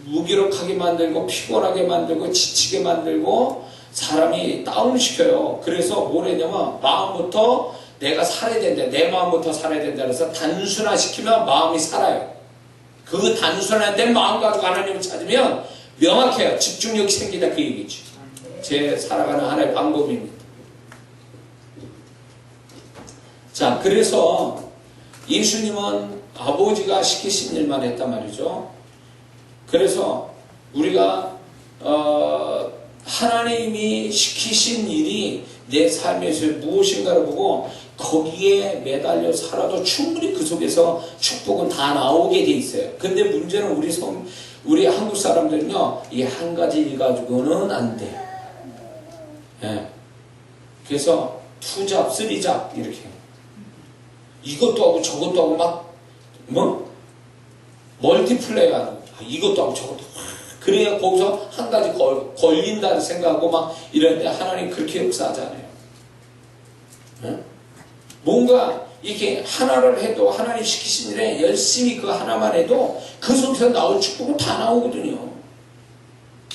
무기력하게 만들고 피곤하게 만들고 지치게 만들고 사람이 다운시켜요. 그래서 뭘 했냐면 마음부터 내가 살아야 된다. 내 마음부터 살아야 된다. 그래서 단순화시키면 마음이 살아요. 그 단순화된 마음 가지고 하나님을 찾으면 명확해요. 집중력이 생긴다 그 얘기죠. 제 살아가는 하나의 방법입니다. 자, 그래서 예수님은 아버지가 시키신 일만 했단 말이죠. 그래서 우리가 하나님이 시키신 일이 내 삶에서 무엇인가를 보고 거기에 매달려 살아도 충분히 그 속에서 축복은 다 나오게 돼 있어요. 근데 문제는 우리 한국 사람들은요, 이 한 가지 일 가지고는 안 돼. 예. 그래서 투잡, 쓰리잡 이렇게 이것도 하고 저것도 하고 막 멀티플레이 하는 거. 이것도 하고 저것도 하고. 그래야 거기서 한 가지 걸린다는 생각하고 막 이런데 하나님 그렇게 역사하지 않아요. 네? 뭔가 이렇게 하나를 해도 하나님 시키신 일에 열심히 그 하나만 해도 그 속에서 나올 축복은 다 나오거든요.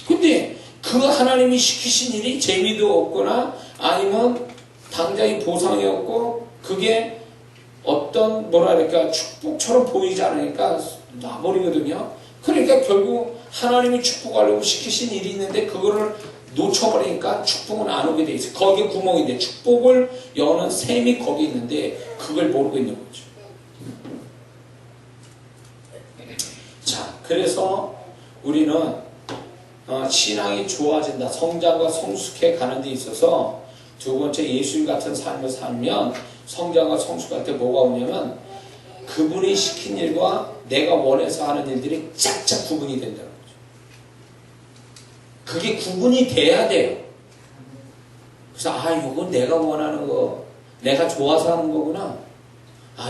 근데 그 하나님이 시키신 일이 재미도 없거나 아니면 당장의 보상이 없고 그게 어떤 뭐랄까 축복처럼 보이지 않으니까 놔버리거든요. 그러니까 결국 하나님이 축복하려고 시키신 일이 있는데 그거를 놓쳐버리니까 축복은 안 오게 돼 있어요. 거기에 구멍인데 축복을 여는 셈이 거기 있는데 그걸 모르고 있는 거죠. 자, 그래서 우리는 신앙이 좋아진다. 성장과 성숙해 가는 데 있어서 두 번째 예수님 같은 삶을 살면 성장과 성숙할 때 뭐가 오냐면 그분이 시킨 일과 내가 원해서 하는 일들이 짝짝 구분이 된다는 거죠. 그게 구분이 돼야 돼요. 그래서 이건 내가 원하는 거, 내가 좋아서 하는 거구나.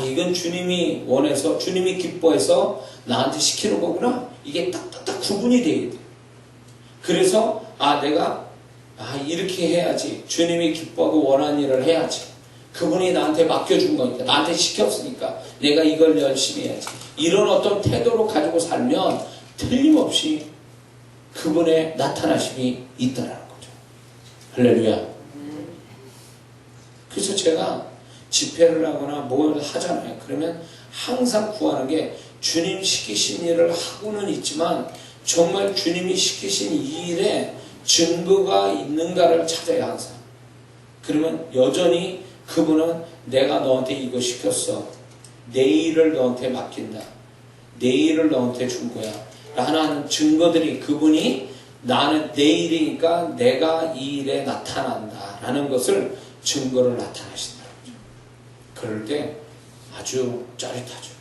이건 주님이 원해서, 주님이 기뻐해서 나한테 시키는 거구나. 이게 딱딱딱 구분이 돼야 돼. 그래서 내가 이렇게 해야지. 주님이 기뻐하고 원하는 일을 해야지. 그분이 나한테 맡겨준 거니까, 나한테 시켰으니까 내가 이걸 열심히 해야지. 이런 어떤 태도로 가지고 살면 틀림없이 그분의 나타나심이 있다라는 거죠. 할렐루야. 그래서 제가 집회를 하거나 뭘 하잖아요. 그러면 항상 구하는 게 주님 시키신 일을 하고는 있지만 정말 주님이 시키신 이 일에 증거가 있는가를 찾아야 항상. 그러면 여전히 그분은 내가 너한테 이거 시켰어. 내 일을 너한테 맡긴다. 내 일을 너한테 준 거야. 라는 증거들이 그분이 나는 내 일이니까 내가 이 일에 나타난다. 라는 것을 증거를 나타내신다는 거죠. 그럴 때 아주 짜릿하죠.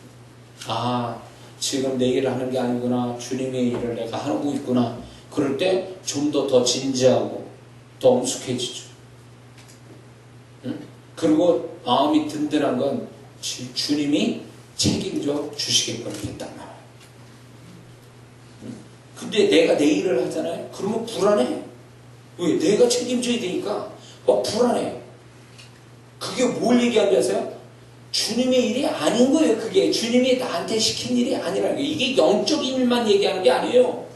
지금 내 일을 하는 게 아니구나. 주님의 일을 내가 하고 있구나. 그럴 때 좀 더 진지하고 더 엄숙해지죠. 그리고 마음이 든든한 건 주님이 책임져 주시게끔 했단 말이에요. 근데 내가 내 일을 하잖아요. 그러면 불안해. 왜? 내가 책임져야 되니까 불안해. 그게 뭘 얘기하는 줄 아세요? 주님의 일이 아닌 거예요. 그게 주님이 나한테 시킨 일이 아니라는 거예요. 이게 영적인 일만 얘기하는 게 아니에요.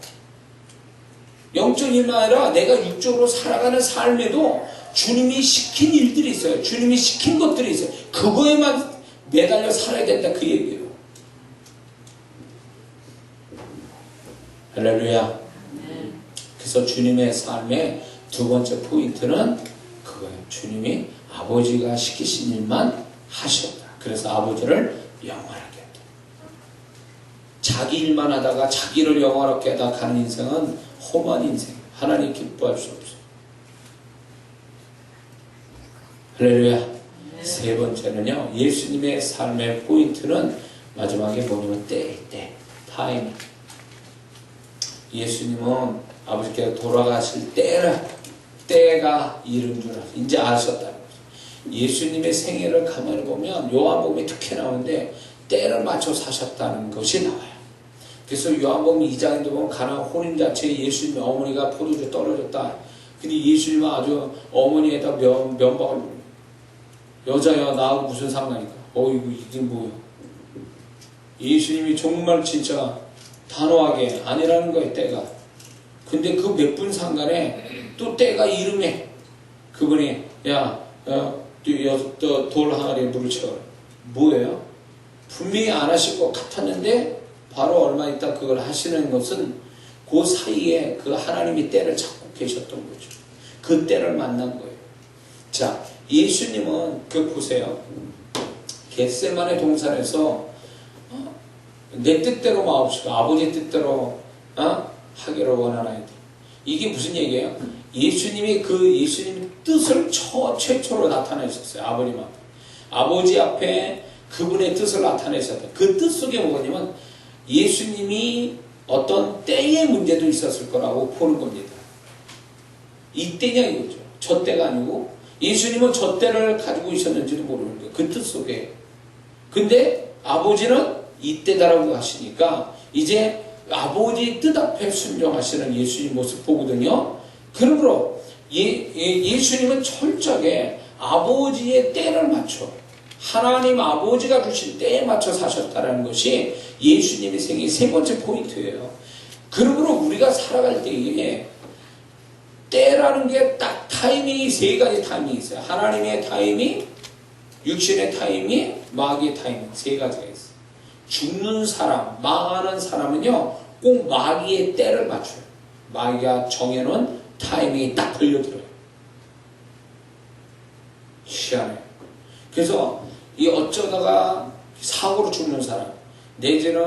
영적인 일만 아니라 내가 육적으로 살아가는 삶에도 주님이 시킨 일들이 있어요. 주님이 시킨 것들이 있어요. 그거에만 매달려 살아야 된다 그 얘기예요. 할렐루야. 그래서 주님의 삶의 두 번째 포인트는 그거예요. 주님이 아버지가 시키신 일만 하셨다. 그래서 아버지를 영원하게 했다. 자기 일만 하다가 자기를 영원하게 하다 가는 인생은 험한 인생. 하나님 기뻐할 수 없어요. 할렐루야. 세 번째는요. 예수님의 삶의 포인트는 마지막에 뭐냐면 때, 타이밍. 예수님은 아버지께서 돌아가실 때가 이른 줄 이제 아셨다는 거죠. 예수님의 생애를 가만히 보면 요한복음에 특히 나오는데 때를 맞춰 사셨다는 것이 나와요. 그래서 요한복음 2장에도 보면 가나안 혼인잔치에 예수님의 어머니가 포도주 떨어졌다. 근데 예수님은 아주 어머니에다 면박을 여자야 나하고 무슨 상관이니까. 어이구 이게 뭐야. 예수님이 정말 진짜 단호하게 아니라는 거예요. 때가. 근데 그 몇 분 상간에 또 때가 이름에 그분이 돌 항아리에 물을 채워라. 뭐예요? 분명히 안 하실 것 같았는데 바로 얼마 있다 그걸 하시는 것은 그 사이에 그 하나님이 때를 찾고 계셨던 거죠. 그 때를 만난 거예요. 자, 예수님은 보세요. 겟세마네 동산에서 내 뜻대로 마옵시고 아버지 뜻대로 하기를 원하나이다. 이게 무슨 얘기예요? 예수님이 예수님 뜻을 최초로 나타내셨어요. 아버님 앞에. 아버지 앞에 그분의 뜻을 나타내셨다. 그 뜻 속에 뭐냐면 예수님이 어떤 때의 문제도 있었을 거라고 보는 겁니다. 이 때냐 이거죠. 저 때가 아니고 예수님은 저 때를 가지고 있었는지도 모르는 거예요. 그 뜻 속에. 근데 아버지는 이때다라고 하시니까 이제 아버지 뜻 앞에 순종하시는 예수님 모습 보거든요. 그러므로 예수님은 철저하게 아버지의 때를 맞춰 하나님 아버지가 주신 때에 맞춰 사셨다는 것이 예수님의 생애 세 번째 포인트예요. 그러므로 우리가 살아갈 때에 때라는 게 딱 타이밍이 세 가지 타이밍이 있어요. 하나님의 타이밍, 육신의 타이밍, 마귀의 타이밍 세 가지가 있어요. 죽는 사람, 망하는 사람은요 꼭 마귀의 때를 맞춰요. 마귀가 정해놓은 타이밍이 딱 걸려들어요. 희한해요. 그래서 이 어쩌다가 사고로 죽는 사람 내지는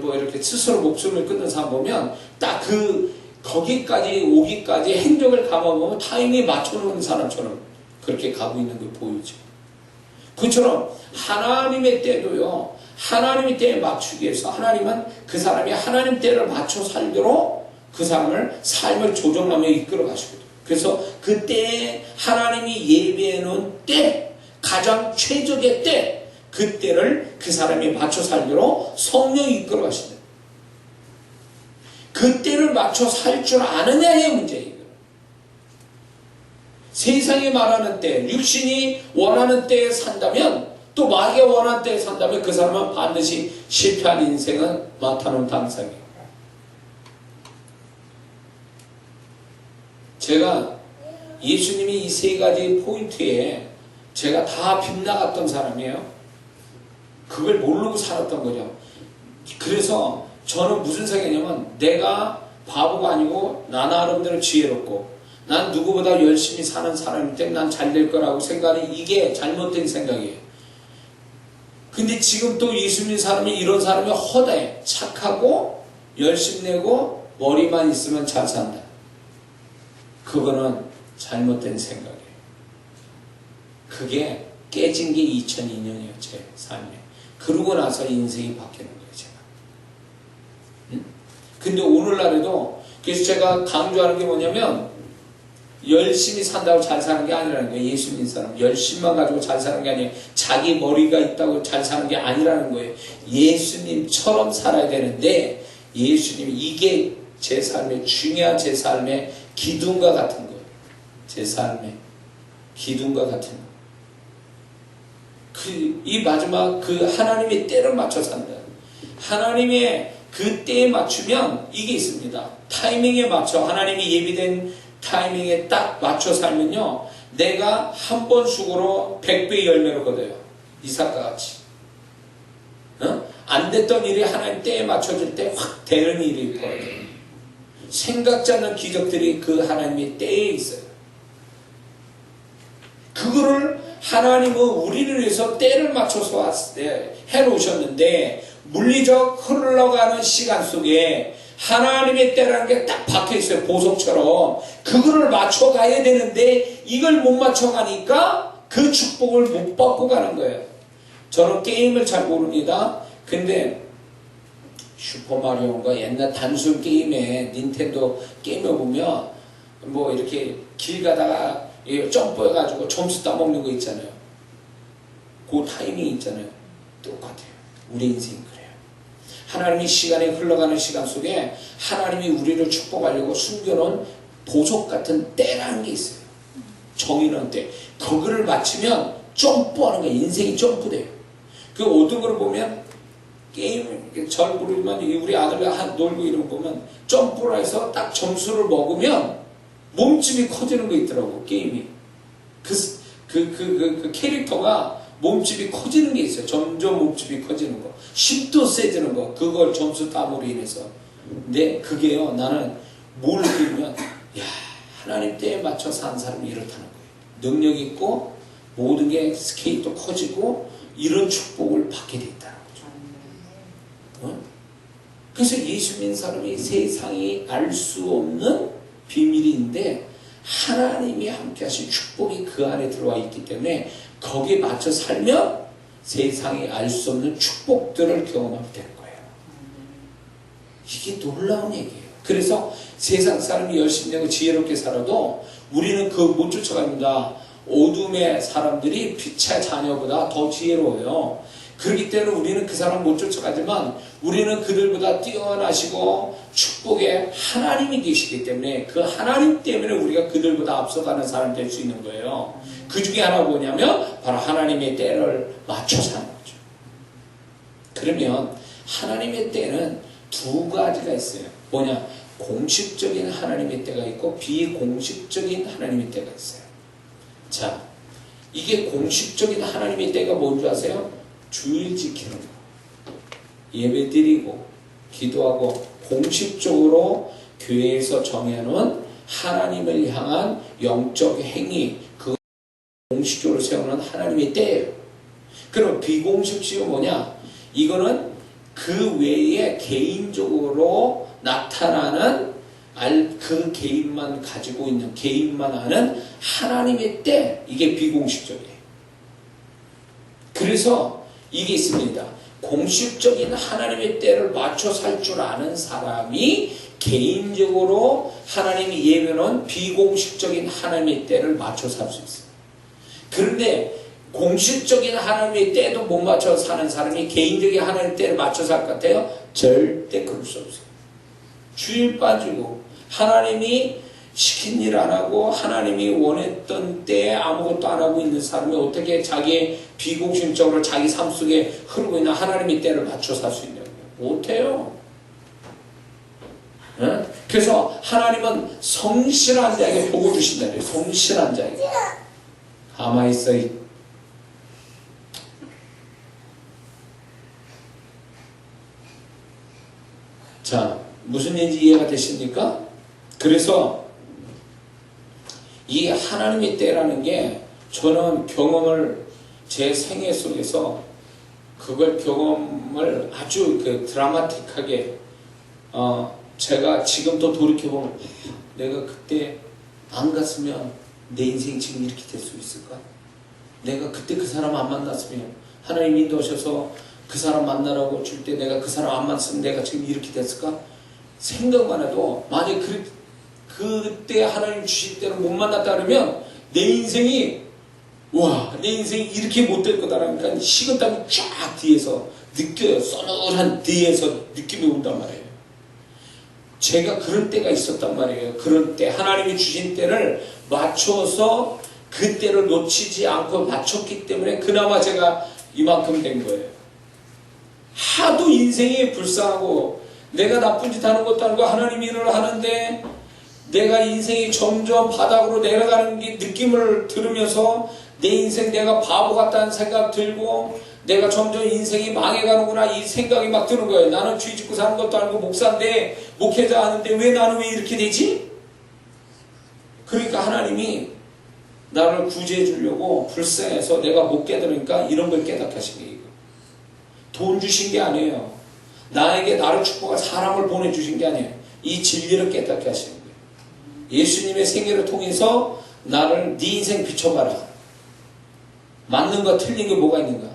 뭐 이렇게 스스로 목숨을 끊는 사람 보면 딱 그 거기까지 오기까지 행적을 감아보면 타이밍에 맞춰놓은 사람처럼 그렇게 가고 있는 게 보이죠. 그처럼 하나님의 때도요, 하나님의 때에 맞추기 위해서 하나님은 그 사람이 하나님 때를 맞춰 살도록 그 사람을 삶을 조정하며 이끌어 가시거든요. 그래서 그때에 하나님이 예비해 놓은 때, 가장 최적의 때, 그 때를 그 사람이 맞춰 살도록 성령이 이끌어 가신다. 그 때를 맞춰 살 줄 아느냐의 문제예요. 세상이 말하는 때, 육신이 원하는 때에 산다면, 또 마귀가 원하는 때에 산다면 그 사람은 반드시 실패한 인생은 맡아놓은 당상이에요. 제가 예수님이 이 세 가지 포인트에 제가 다 빗나갔던 사람이에요. 그걸 모르고 살았던 거죠. 그래서 저는 무슨 생각이냐면 내가 바보가 아니고 나 나름대로 지혜롭고 난 누구보다 열심히 사는 사람이기 때문에 난 잘 될 거라고 생각하는 이게 잘못된 생각이에요. 근데 지금 또 예수님 사람이 이런 사람이 허다해. 착하고 열심히 내고 머리만 있으면 잘 산다. 그거는 잘못된 생각이에요. 그게 깨진 게 2002년이에요. 제 삶에. 그러고 나서 인생이 바뀌는 거예요. 제가. 근데 오늘날에도 그래서 제가 강조하는 게 뭐냐면 열심히 산다고 잘 사는 게 아니라는 거예요. 예수님 사람 열심만 가지고 잘 사는 게 아니에요. 자기 머리가 있다고 잘 사는 게 아니라는 거예요. 예수님처럼 살아야 되는데 예수님 이게 제 삶의 중요한 제 삶의 기둥과 같은 거예요. 제 삶의 기둥과 같은 거. 이 마지막 그 하나님의 때를 맞춰 산다. 하나님의 그 때에 맞추면 이게 있습니다. 타이밍에 맞춰 하나님이 예비된 타이밍에 딱 맞춰 살면요. 내가 한 번 수고로 100배의 열매를 거둬요. 이삭과 같이. 안 됐던 일이 하나님 때에 맞춰질 때 확 되는 일이 벌어져요. 생각지 않는 기적들이 그 하나님의 때에 있어요. 그거를 하나님은 우리를 위해서 때를 맞춰서 해놓으셨는데 물리적 흘러가는 시간 속에 하나님의 때라는 게 딱 박혀있어요. 보석처럼. 그거를 맞춰가야 되는데 이걸 못 맞춰가니까 그 축복을 못 받고 가는 거예요. 저는 게임을 잘 모릅니다. 근데 슈퍼마리오인가 옛날 단순 게임에 닌텐도 게임에 보면 뭐 이렇게 길 가다가 점프해가지고 점수 따먹는 거 있잖아요. 그 타이밍이 있잖아요. 똑같아요. 우리 인생이 그래요. 하나님이 시간이 흘러가는 시간 속에 하나님이 우리를 축복하려고 숨겨놓은 보석 같은 때라는 게 있어요. 정의는 때. 그거를 맞추면 점프하는 거예요. 인생이 점프돼요. 그 어떤 걸 보면 게임 잘 모르지만 우리 아들과 놀고 이런 거 보면 점프를 해서 딱 점수를 먹으면 몸집이 커지는 거 있더라고. 게임이. 그 캐릭터가 몸집이 커지는 게 있어요. 점점 몸집이 커지는 거. 힘도 세지는 거. 그걸 점수 따므로 인해서. 근데 그게요. 나는 뭘 느끼면 야 하나님 때에 맞춰 산 사람이 이렇다는 거예요. 능력 있고 모든 게 스케일도 커지고 이런 축복을 받게 돼 있다는 거죠. 그래서 예수 믿는 사람이 세상이 알 수 없는 비밀인데 하나님이 함께 하신 축복이 그 안에 들어와 있기 때문에 거기에 맞춰 살면 세상이 알 수 없는 축복들을 경험하게 되는 거예요. 이게 놀라운 얘기예요. 그래서 세상 사람이 열심히 되고 지혜롭게 살아도 우리는 그거 못 쫓아갑니다. 어둠의 사람들이 빛의 자녀보다 더 지혜로워요. 그렇기 때문에 우리는 그 사람 못 쫓아가지만 우리는 그들보다 뛰어나시고 축복의 하나님이 계시기 때문에 그 하나님 때문에 우리가 그들보다 앞서가는 사람이 될 수 있는 거예요. 그 중에 하나가 뭐냐면 바로 하나님의 때를 맞춰 사는 거죠. 그러면 하나님의 때는 두 가지가 있어요. 뭐냐? 공식적인 하나님의 때가 있고 비공식적인 하나님의 때가 있어요. 자, 이게 공식적인 하나님의 때가 뭔지 아세요? 주일 지키는 거, 예배 드리고 기도하고 공식적으로 교회에서 정해놓은 하나님을 향한 영적 행위, 그 공식적으로 세우는 하나님의 때예요. 그럼 비공식적은 뭐냐? 이거는 그 외에 개인적으로 나타나는 그 개인만 가지고 있는, 개인만 아는 하나님의 때, 이게 비공식적이에요. 그래서 이게 있습니다. 공식적인 하나님의 때를 맞춰 살 줄 아는 사람이 개인적으로 하나님이 예배는 비공식적인 하나님의 때를 맞춰 살 수 있어요. 그런데 공식적인 하나님의 때도 못 맞춰 사는 사람이 개인적인 하나님의 때를 맞춰 살 것 같아요? 절대 그럴 수 없어요. 주일 빠지고 하나님이 시킨 일 안 하고 하나님이 원했던 때에 아무것도 안 하고 있는 사람이 어떻게 자기의 비공식적으로 자기 삶 속에 흐르고 있는 하나님의 때를 맞춰 살 수 있냐고요. 못해요. 네? 그래서 하나님은 성실한 자에게 복을 주신다 그래요. 성실한 자에게. 가만히 있어. 자, 무슨 얘기인지 이해가 되십니까? 그래서 이 하나님의 때라는 게 저는 경험을 제 생애 속에서 그걸 경험을 아주 드라마틱하게 제가 지금 또 돌이켜보면 내가 그때 안 갔으면 내 인생이 지금 이렇게 될 수 있을까? 내가 그때 그 사람 안 만났으면 하나님 인도하셔서 그 사람 만나라고 줄 때 내가 그 사람 안 만났으면 내가 지금 이렇게 됐을까? 생각만 해도 만약에 그때 하나님 주실 때를 못 만났다 그러면 내 인생이 내 인생이 이렇게 못 될 거다라니까 식은땀이 쫙 뒤에서 느껴요. 서늘한 뒤에서 느낌이 온단 말이에요. 제가 그런 때가 있었단 말이에요. 그런 때 하나님이 주신 때를 맞춰서 그 때를 놓치지 않고 맞췄기 때문에 그나마 제가 이만큼 된 거예요. 하도 인생이 불쌍하고 내가 나쁜 짓 하는 것도 아니고 하나님 일을 하는데 내가 인생이 점점 바닥으로 내려가는 게 느낌을 들으면서 내 인생 내가 바보 같다는 생각 들고 내가 점점 인생이 망해가는구나 이 생각이 막 드는 거예요. 나는 주의 짓고 사는 것도 아니고 목사인데 목회자 하는데 왜 나는 왜 이렇게 되지? 그러니까 하나님이 나를 구제해 주려고 불쌍해서 내가 못 깨달으니까 이런 걸 깨닫게 하신 게 이거. 돈 주신 게 아니에요. 나에게 나를 축복할 사람을 보내주신 게 아니에요. 이 진리를 깨닫게 하시는 거예요. 예수님의 생애를 통해서 나를 네 인생 비춰봐라. 맞는 거 틀린 게 뭐가 있는가?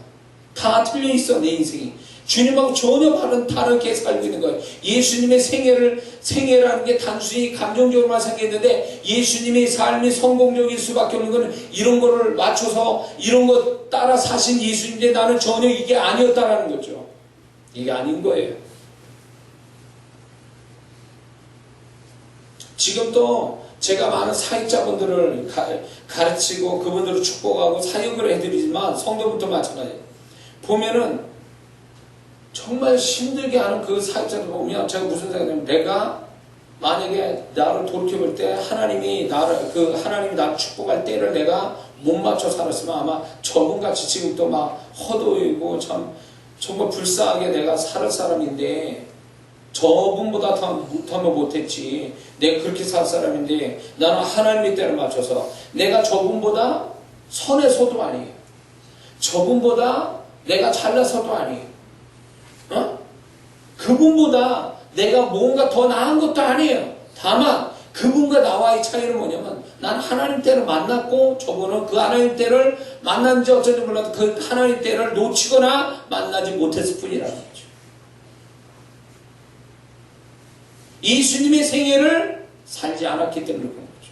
다 틀려 있어 내 인생이. 주님하고 전혀 다르게 살고 있는 거예요. 예수님의 생애라는 게 단순히 감정적으로만 생겼는데 예수님의 삶이 성공적일 수밖에 없는 거는 이런 거를 맞춰서 이런 거 따라 사신 예수님인데 나는 전혀 이게 아니었다라는 거죠. 이게 아닌 거예요. 지금도 제가 많은 사역자분들을 가르치고 그분들을 축복하고 사역을 해드리지만 성도분도 마찬가지예요. 보면은 정말 힘들게 하는 그 사역자들 보면 제가 무슨 생각이냐면 내가 만약에 나를 돌이켜볼 때 하나님이 나를 축복할 때를 내가 못 맞춰 살았으면 아마 저분같이 지금도 막 허도이고 참 정말 불쌍하게 내가 살 사람인데 저분보다 더 못하면 못했지. 내가 그렇게 살 사람인데 나는 하나님의 때를 맞춰서 내가 저분보다 선해서도 아니에요. 저분보다 내가 잘나서도 아니에요. 그분보다 내가 뭔가 더 나은 것도 아니에요. 다만 그분과 나와의 차이는 뭐냐면 난 하나님 때를 만났고 저분은 그 하나님 때를 만난지 어쩐지 몰라도 그 하나님 때를 놓치거나 만나지 못했을 뿐이라는 거죠. 예수님의 생애를 살지 않았기 때문에 그런 거죠.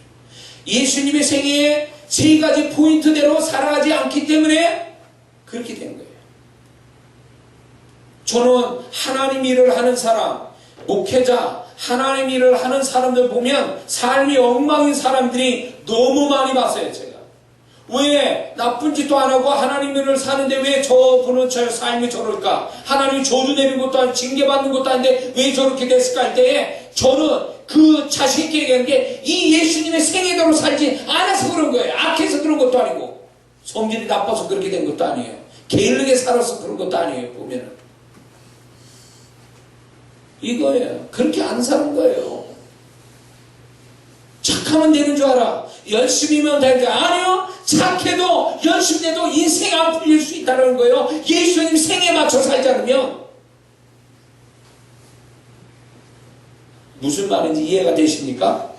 예수님의 생애에 세 가지 포인트대로 살아가지 않기 때문에 그렇게 된 거예요. 저는 하나님 일을 하는 사람, 목회자, 하나님 일을 하는 사람들 보면 삶이 엉망인 사람들이 너무 많이 봤어요, 제가. 왜 나쁜 짓도 안 하고 하나님 일을 사는데 왜 저분은 저 삶이 저럴까? 하나님이 저주 내린 것도 아니고 징계받는 것도 아닌데 왜 저렇게 됐을까 할 때에 저는 그 자신있게 얘기하는 게 이 예수님의 생애대로 살지 않아서 그런 거예요. 악해서 그런 것도 아니고 성질이 나빠서 그렇게 된 것도 아니에요. 게으르게 살아서 그런 것도 아니에요. 보면은 이거예요. 그렇게 안 사는 거예요. 착하면 되는 줄 알아. 열심히면 되는 줄 알아. 아니요. 착해도 열심히 해도 인생 안 풀릴 수 있다는 거예요. 예수님 생에 맞춰 살지 않으면. 무슨 말인지 이해가 되십니까?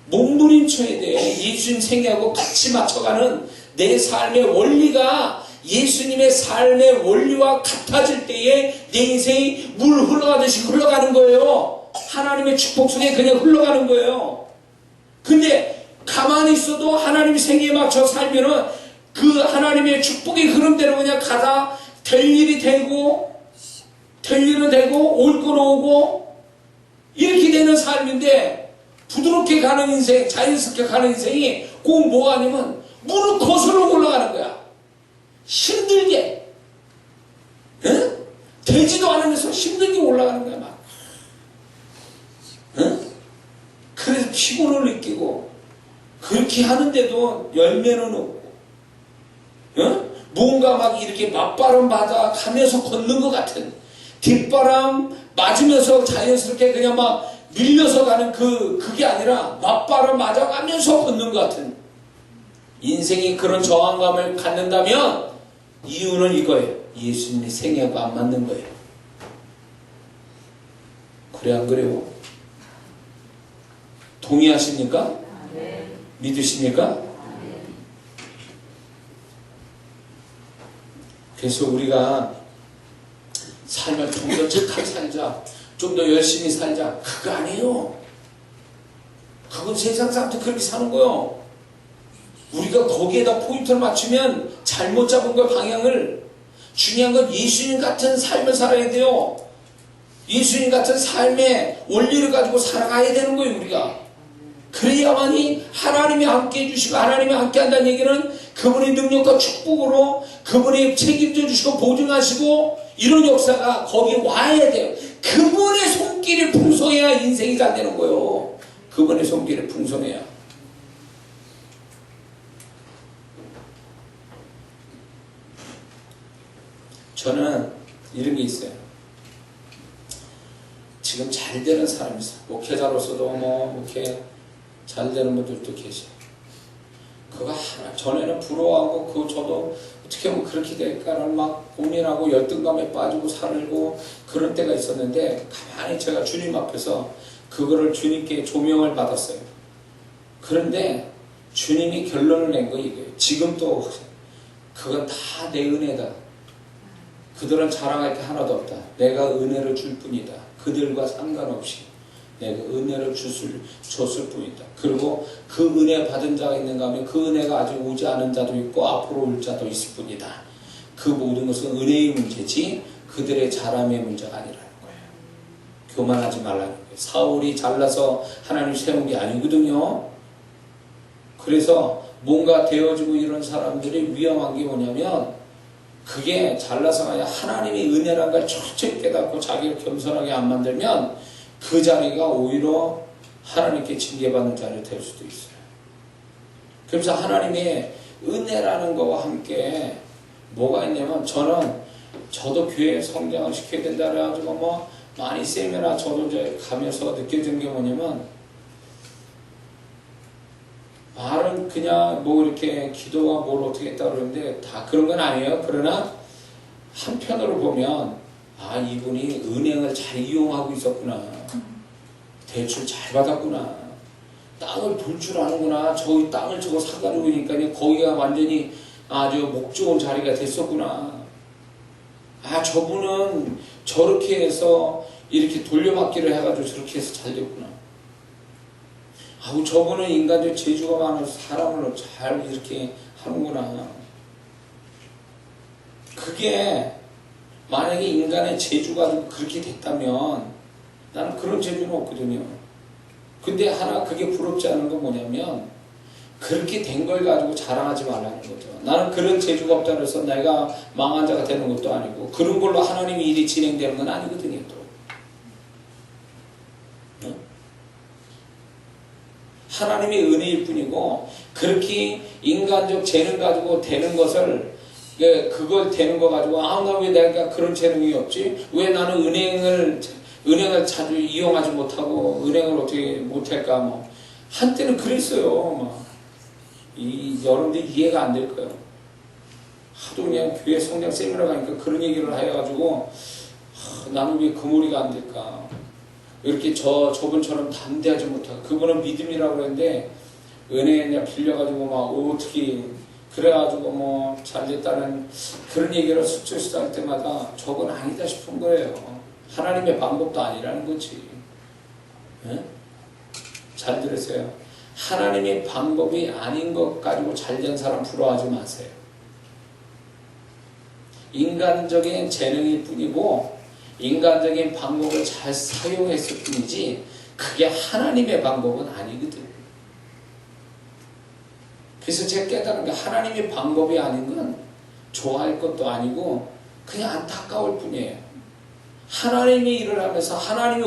몸부림쳐야 돼. 예수님 생애하고 같이 맞춰가는 내 삶의 원리가 예수님의 삶의 원리와 같아질 때에 내 인생이 물 흘러가듯이 흘러가는 거예요. 하나님의 축복 속에 그냥 흘러가는 거예요. 근데 가만히 있어도 하나님 생애에 맞춰 살면은 그 하나님의 축복의 흐름대로 그냥 가다 될 일이 되고 될 일은 되고 올 건 오고 이렇게 되는 삶인데 부드럽게 가는 인생, 자연스럽게 가는 인생이 꼭 뭐가 아니면 물을 거슬러 올라가는 거야. 힘들게. 응? 되지도 않으면서 힘들게 올라가는 거야, 막. 응? 그래서 피곤을 느끼고, 그렇게 하는데도 열매는 없고, 응? 뭔가 막 이렇게 맞바람 받아 가면서 걷는 것 같은, 뒷바람 맞으면서 자연스럽게 그냥 막 밀려서 가는 그게 아니라 맞바람 맞아가면서 걷는 것 같은, 인생이 그런 저항감을 갖는다면 이유는 이거예요. 예수님의 생애하고 안 맞는 거예요. 그래 안 그래요? 동의하십니까? 네. 믿으십니까? 네. 그래서 우리가 삶을 좀 더 착하게 살자, 좀 더 열심히 살자, 그거 아니에요. 그건 세상 사람들 그렇게 사는 거예요. 우리가 거기에다 포인트를 맞추면 잘못 잡은 거 방향을. 중요한 건 예수님 같은 삶을 살아야 돼요. 예수님 같은 삶의 원리를 가지고 살아가야 되는 거예요, 우리가. 그래야만이 하나님이 함께 해주시고, 하나님이 함께 한다는 얘기는 그분의 능력과 축복으로 그분이 책임져 주시고 보증하시고 이런 역사가 거기에 와야 돼요. 그분의 손길이 풍성해야 인생이 잘 되는 거예요. 그분의 손길이 풍성해야. 저는 이런 게 있어요. 지금 잘 되는 사람이 있어요. 목회자로서도 목회 잘 되는 분들도 계셔요. 그거 하나, 전에는 부러워하고, 저도 어떻게 하면 그렇게 될까를 막 고민하고 열등감에 빠지고 살고 그런 때가 있었는데, 가만히 제가 주님 앞에서 그거를 주님께 조명을 받았어요. 그런데 주님이 결론을 낸 거 이거예요. 지금도 그건 다 내 은혜다. 그들은 자랑할 게 하나도 없다. 내가 은혜를 줄 뿐이다. 그들과 상관없이 내가 은혜를 줬을 뿐이다. 그리고 그 은혜 받은 자가 있는가 하면 그 은혜가 아직 오지 않은 자도 있고 앞으로 올 자도 있을 뿐이다. 그 모든 것은 은혜의 문제지 그들의 자랑의 문제가 아니라는 거예요. 교만하지 말라는 거예요. 사울이 잘나서 하나님 세운 게 아니거든요. 그래서 뭔가 되어지고 이런 사람들이 위험한 게 뭐냐면, 그게 잘나서가 아니라 하나님의 은혜란 걸 철저히 깨닫고 자기를 겸손하게 안 만들면 그 자리가 오히려 하나님께 징계받는 자리가 될 수도 있어요. 그래서 하나님의 은혜라는 거와 함께 뭐가 있냐면, 저도 교회 성장을 시켜야 된다 그래가지고 많이 세미나 저도 이제 가면서 느껴진 게 뭐냐면, 말은 그냥 이렇게 기도가 뭘 어떻게 했다 그러는데 다 그런 건 아니에요. 그러나 한편으로 보면 이분이 은행을 잘 이용하고 있었구나. 대출 잘 받았구나. 땅을 볼 줄 아는구나. 저기 땅을 저거 사가지고 있으니까 거기가 완전히 아주 목 좋은 자리가 됐었구나. 저분은 저렇게 해서 이렇게 돌려막기를 해가지고 저렇게 해서 잘 됐구나. 저분은 인간적 재주가 많은 사람을 잘 이렇게 하는구나. 그게 만약에 인간의 재주가 그렇게 됐다면 나는 그런 재주는 없거든요. 근데 하나 그게 부럽지 않은 건 뭐냐면, 그렇게 된 걸 가지고 자랑하지 말라는 거죠. 나는 그런 재주가 없다 그래서 내가 망한 자가 되는 것도 아니고, 그런 걸로 하나님의 일이 진행되는 건 아니거든요. 또 하나님의 은혜일 뿐이고, 그렇게 인간적 재능 가지고 되는 것을, 그걸 되는 거 가지고 나 왜 내가 그런 재능이 없지? 왜 나는 은행을 자주 이용하지 못하고 은행을 어떻게 못할까? 한때는 그랬어요. 여러분들이 이해가 안 될 거예요. 하도 그냥 교회 성장 세미나 가니까 그런 얘기를 해가지고 나는 왜 그 머리가 안 될까? 이렇게 저분처럼 담대하지 못하고, 그분은 믿음이라고 그랬는데 은혜 그냥 빌려가지고 막 어떻게 그래가지고 뭐 잘됐다는 그런 얘기를 수치수 할 때마다 저건 아니다 싶은 거예요. 하나님의 방법도 아니라는 거지. 예? 잘 들으세요. 하나님의 방법이 아닌 것 가지고 잘된 사람 부러워하지 마세요. 인간적인 재능일 뿐이고 인간적인 방법을 잘 사용했을 뿐이지 그게 하나님의 방법은 아니거든. 그래서 제가 깨달은 게 하나님의 방법이 아닌 건 좋아할 것도 아니고 그냥 안타까울 뿐이에요. 하나님이 일을 하면서 하나님이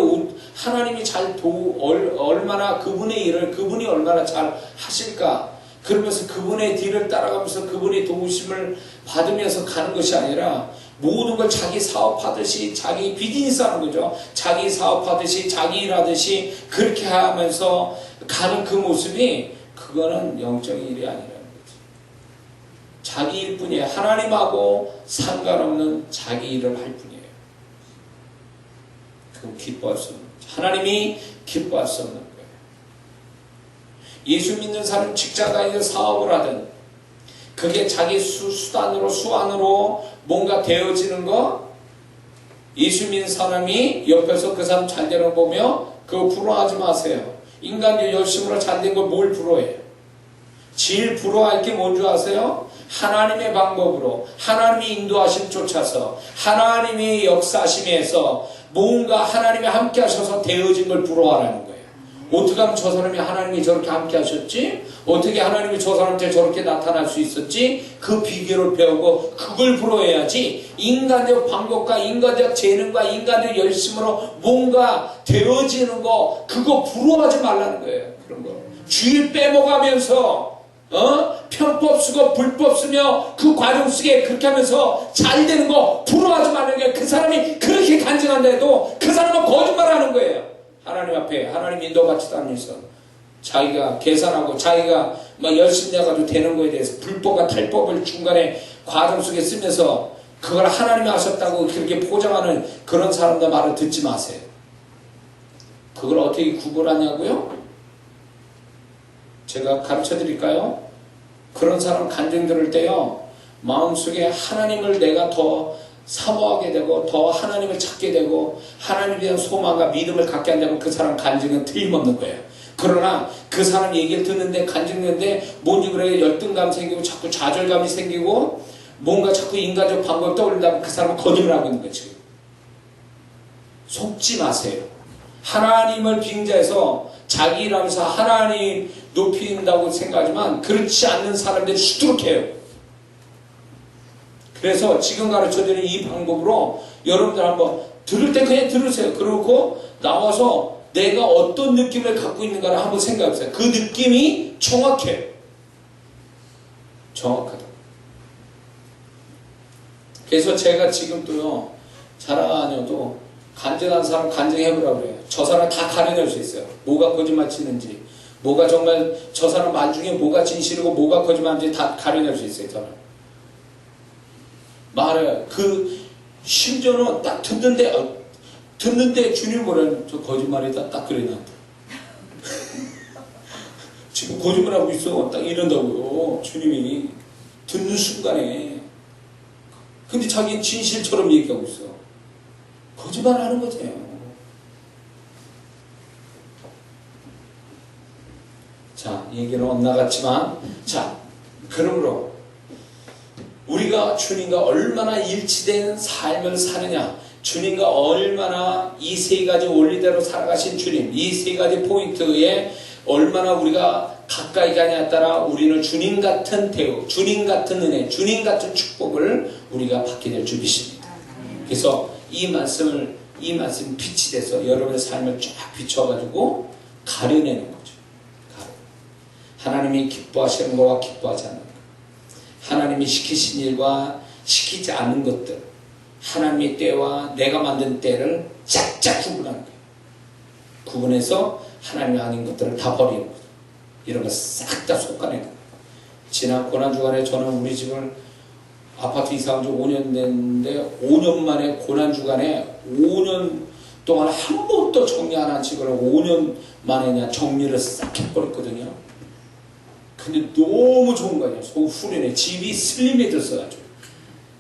얼마나 그분의 일을 그분이 얼마나 잘 하실까, 그러면서 그분의 뒤를 따라가면서 그분의 도우심을 받으면서 가는 것이 아니라 모든 걸 자기 사업하듯이 자기 비즈니스 하는 거죠. 자기 사업하듯이 자기 일하듯이 그렇게 하면서 가는 그 모습이 그거는 영적인 일이 아니라는 거지. 자기 일뿐이에요. 하나님하고 상관없는 자기 일을 할 뿐이에요. 그건 기뻐할 수 없는 거죠. 하나님이 기뻐할 수 없는 거예요. 예수 믿는 사람 직장 다니든 사업을 하든 그게 자기 수완으로 뭔가 되어지는 거, 예수 믿는 사람이 옆에서 그 사람 잘 되는 거 보며 그거 부러워하지 마세요. 인간이 열심으로 잘 된 걸 뭘 부러워해요? 제일 부러워할 게 뭔지 아세요? 하나님의 방법으로 하나님의 인도하심 쫓아서 하나님의 역사하심에서 뭔가 하나님이 함께 하셔서 되어진 걸 부러워하라는 거예요. 어떻게 하면 저 사람이 하나님이 저렇게 함께 하셨지? 어떻게 하나님이 저 사람한테 저렇게 나타날 수 있었지? 그 비결을 배우고 그걸 부러워해야지, 인간적 방법과 인간적 재능과 인간적 열심으로 뭔가 되어지는 거 그거 부러워하지 말라는 거예요. 그런 거 주일 빼먹으면서 편법 쓰고 불법 쓰며 그 과정 속에 그렇게 하면서 잘 되는 거 부러워하지 말라는 거예요. 그 사람이 그렇게 간증한다 해도 그 사람은 거짓말하는 거예요. 하나님 앞에 하나님 인도받지도 않으면서 자기가 계산하고 자기가 막 열심히 해가지고 되는 거에 대해서 불법과 탈법을 중간에 과정 속에 쓰면서 그걸 하나님이 하셨다고 그렇게 포장하는 그런 사람들 말을 듣지 마세요. 그걸 어떻게 구분하냐고요? 제가 가르쳐 드릴까요? 그런 사람 간증 들을 때요, 마음속에 하나님을 내가 더 사모하게 되고 더 하나님을 찾게 되고 하나님에 대한 소망과 믿음을 갖게 한다면 그 사람 간증은 틀림없는 거예요. 그러나 그 사람 얘기를 듣는데 간증하는데 뭔지 그래 열등감 생기고 자꾸 좌절감이 생기고 뭔가 자꾸 인간적 방법을 떠올린다면 그 사람은 거짓말하고 있는 거죠. 속지 마세요. 하나님을 빙자해서 자기 일하면서 하나님 높인다고 생각하지만 그렇지 않는 사람들이 수두룩해요. 그래서 지금 가르쳐드리는 이 방법으로 여러분들 한번 들을 때 그냥 들으세요. 그러고 나와서 내가 어떤 느낌을 갖고 있는가를 한번 생각해보세요. 그 느낌이 정확해요. 정확하다. 그래서 제가 지금 또요, 자랑 안 해도 간증한 사람 간증해보라고 그래요. 저 사람 다 가려낼 수 있어요. 뭐가 거짓말 치는지, 뭐가 정말 저 사람 말 중에 뭐가 진실이고 뭐가 거짓말인지 다 가려낼 수 있어요. 저는 말해요. 심지어는 딱 듣는데 주님 뭐라는, 저 거짓말이다 딱 그래 나한테. 지금 거짓말하고 있어 딱 이런다고요. 주님이 듣는 순간에. 근데 자기는 진실처럼 얘기하고 있어. 거짓말하는 거죠. 자, 얘기는 엇나갔지만, 자, 그러므로 우리가 주님과 얼마나 일치된 삶을 사느냐, 주님과 얼마나 이 세 가지 원리대로 살아가신 주님, 이 세 가지 포인트에 얼마나 우리가 가까이 가냐에 따라 우리는 주님 같은 대우, 주님 같은 은혜, 주님 같은 축복을 우리가 받게 될 줄 믿습니다. 그래서 이 말씀이 빛이 돼서 여러분의 삶을 쫙 비춰가지고 가려내는 거죠. 하나님이 기뻐하시는 것과 기뻐하지 않는 것, 하나님이 시키신 일과 시키지 않는 것들, 하나님의 때와 내가 만든 때를 짝짝 구분하는 거예요. 구분해서 하나님이 아닌 것들을 다 버리는 거죠. 이런 거 싹 다 솎아내는 거예요. 지난 고난주간에 저는 우리 집을 아파트 이사한 지 5년 됐는데 5년 만에 고난주간에 5년 동안 한 번도 정리 안 한 찍으러 5년 만에 그냥 정리를 싹 해버렸거든요. 근데 너무 좋은 거예요. 속 후련해. 집이 슬림해졌어가지고.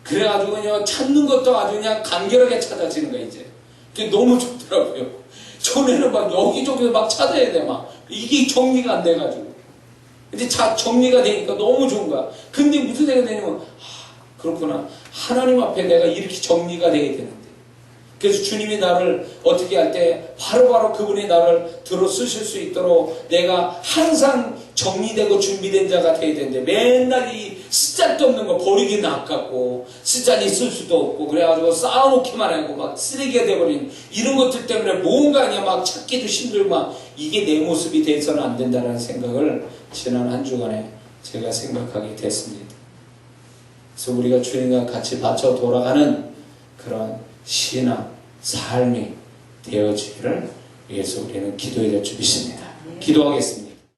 그래가지고 그냥 찾는 것도 아주 그냥 간결하게 찾아지는 거야, 이제. 그게 너무 좋더라고요. 전에는 막 여기저기서 막 찾아야 돼, 막. 이게 정리가 안 돼가지고. 이제 정리가 되니까 너무 좋은 거야. 근데 무슨 생각이 되냐면, 그렇구나. 하나님 앞에 내가 이렇게 정리가 돼야 되는데. 그래서 주님이 나를 어떻게 할 때 바로바로 그분이 나를 들어 쓰실 수 있도록 내가 항상 정리되고 준비된 자가 돼야 되는데 맨날 이 쓰잘데 없는 거 버리기는 아깝고 쓰잘데 쓸 수도 없고 그래가지고 쌓아놓기만 하고 막 쓰레기가 돼버린 이런 것들 때문에 뭔가 그냥 막 찾기도 힘들고 막 이게 내 모습이 돼서는 안 된다는 생각을 지난 한 주간에 제가 생각하게 됐습니다. 그래서 우리가 주님과 같이 바쳐 돌아가는 그런 신앙, 삶이 되어지기를 위해서 우리는 기도해야 될 줄 믿습니다. 기도하겠습니다.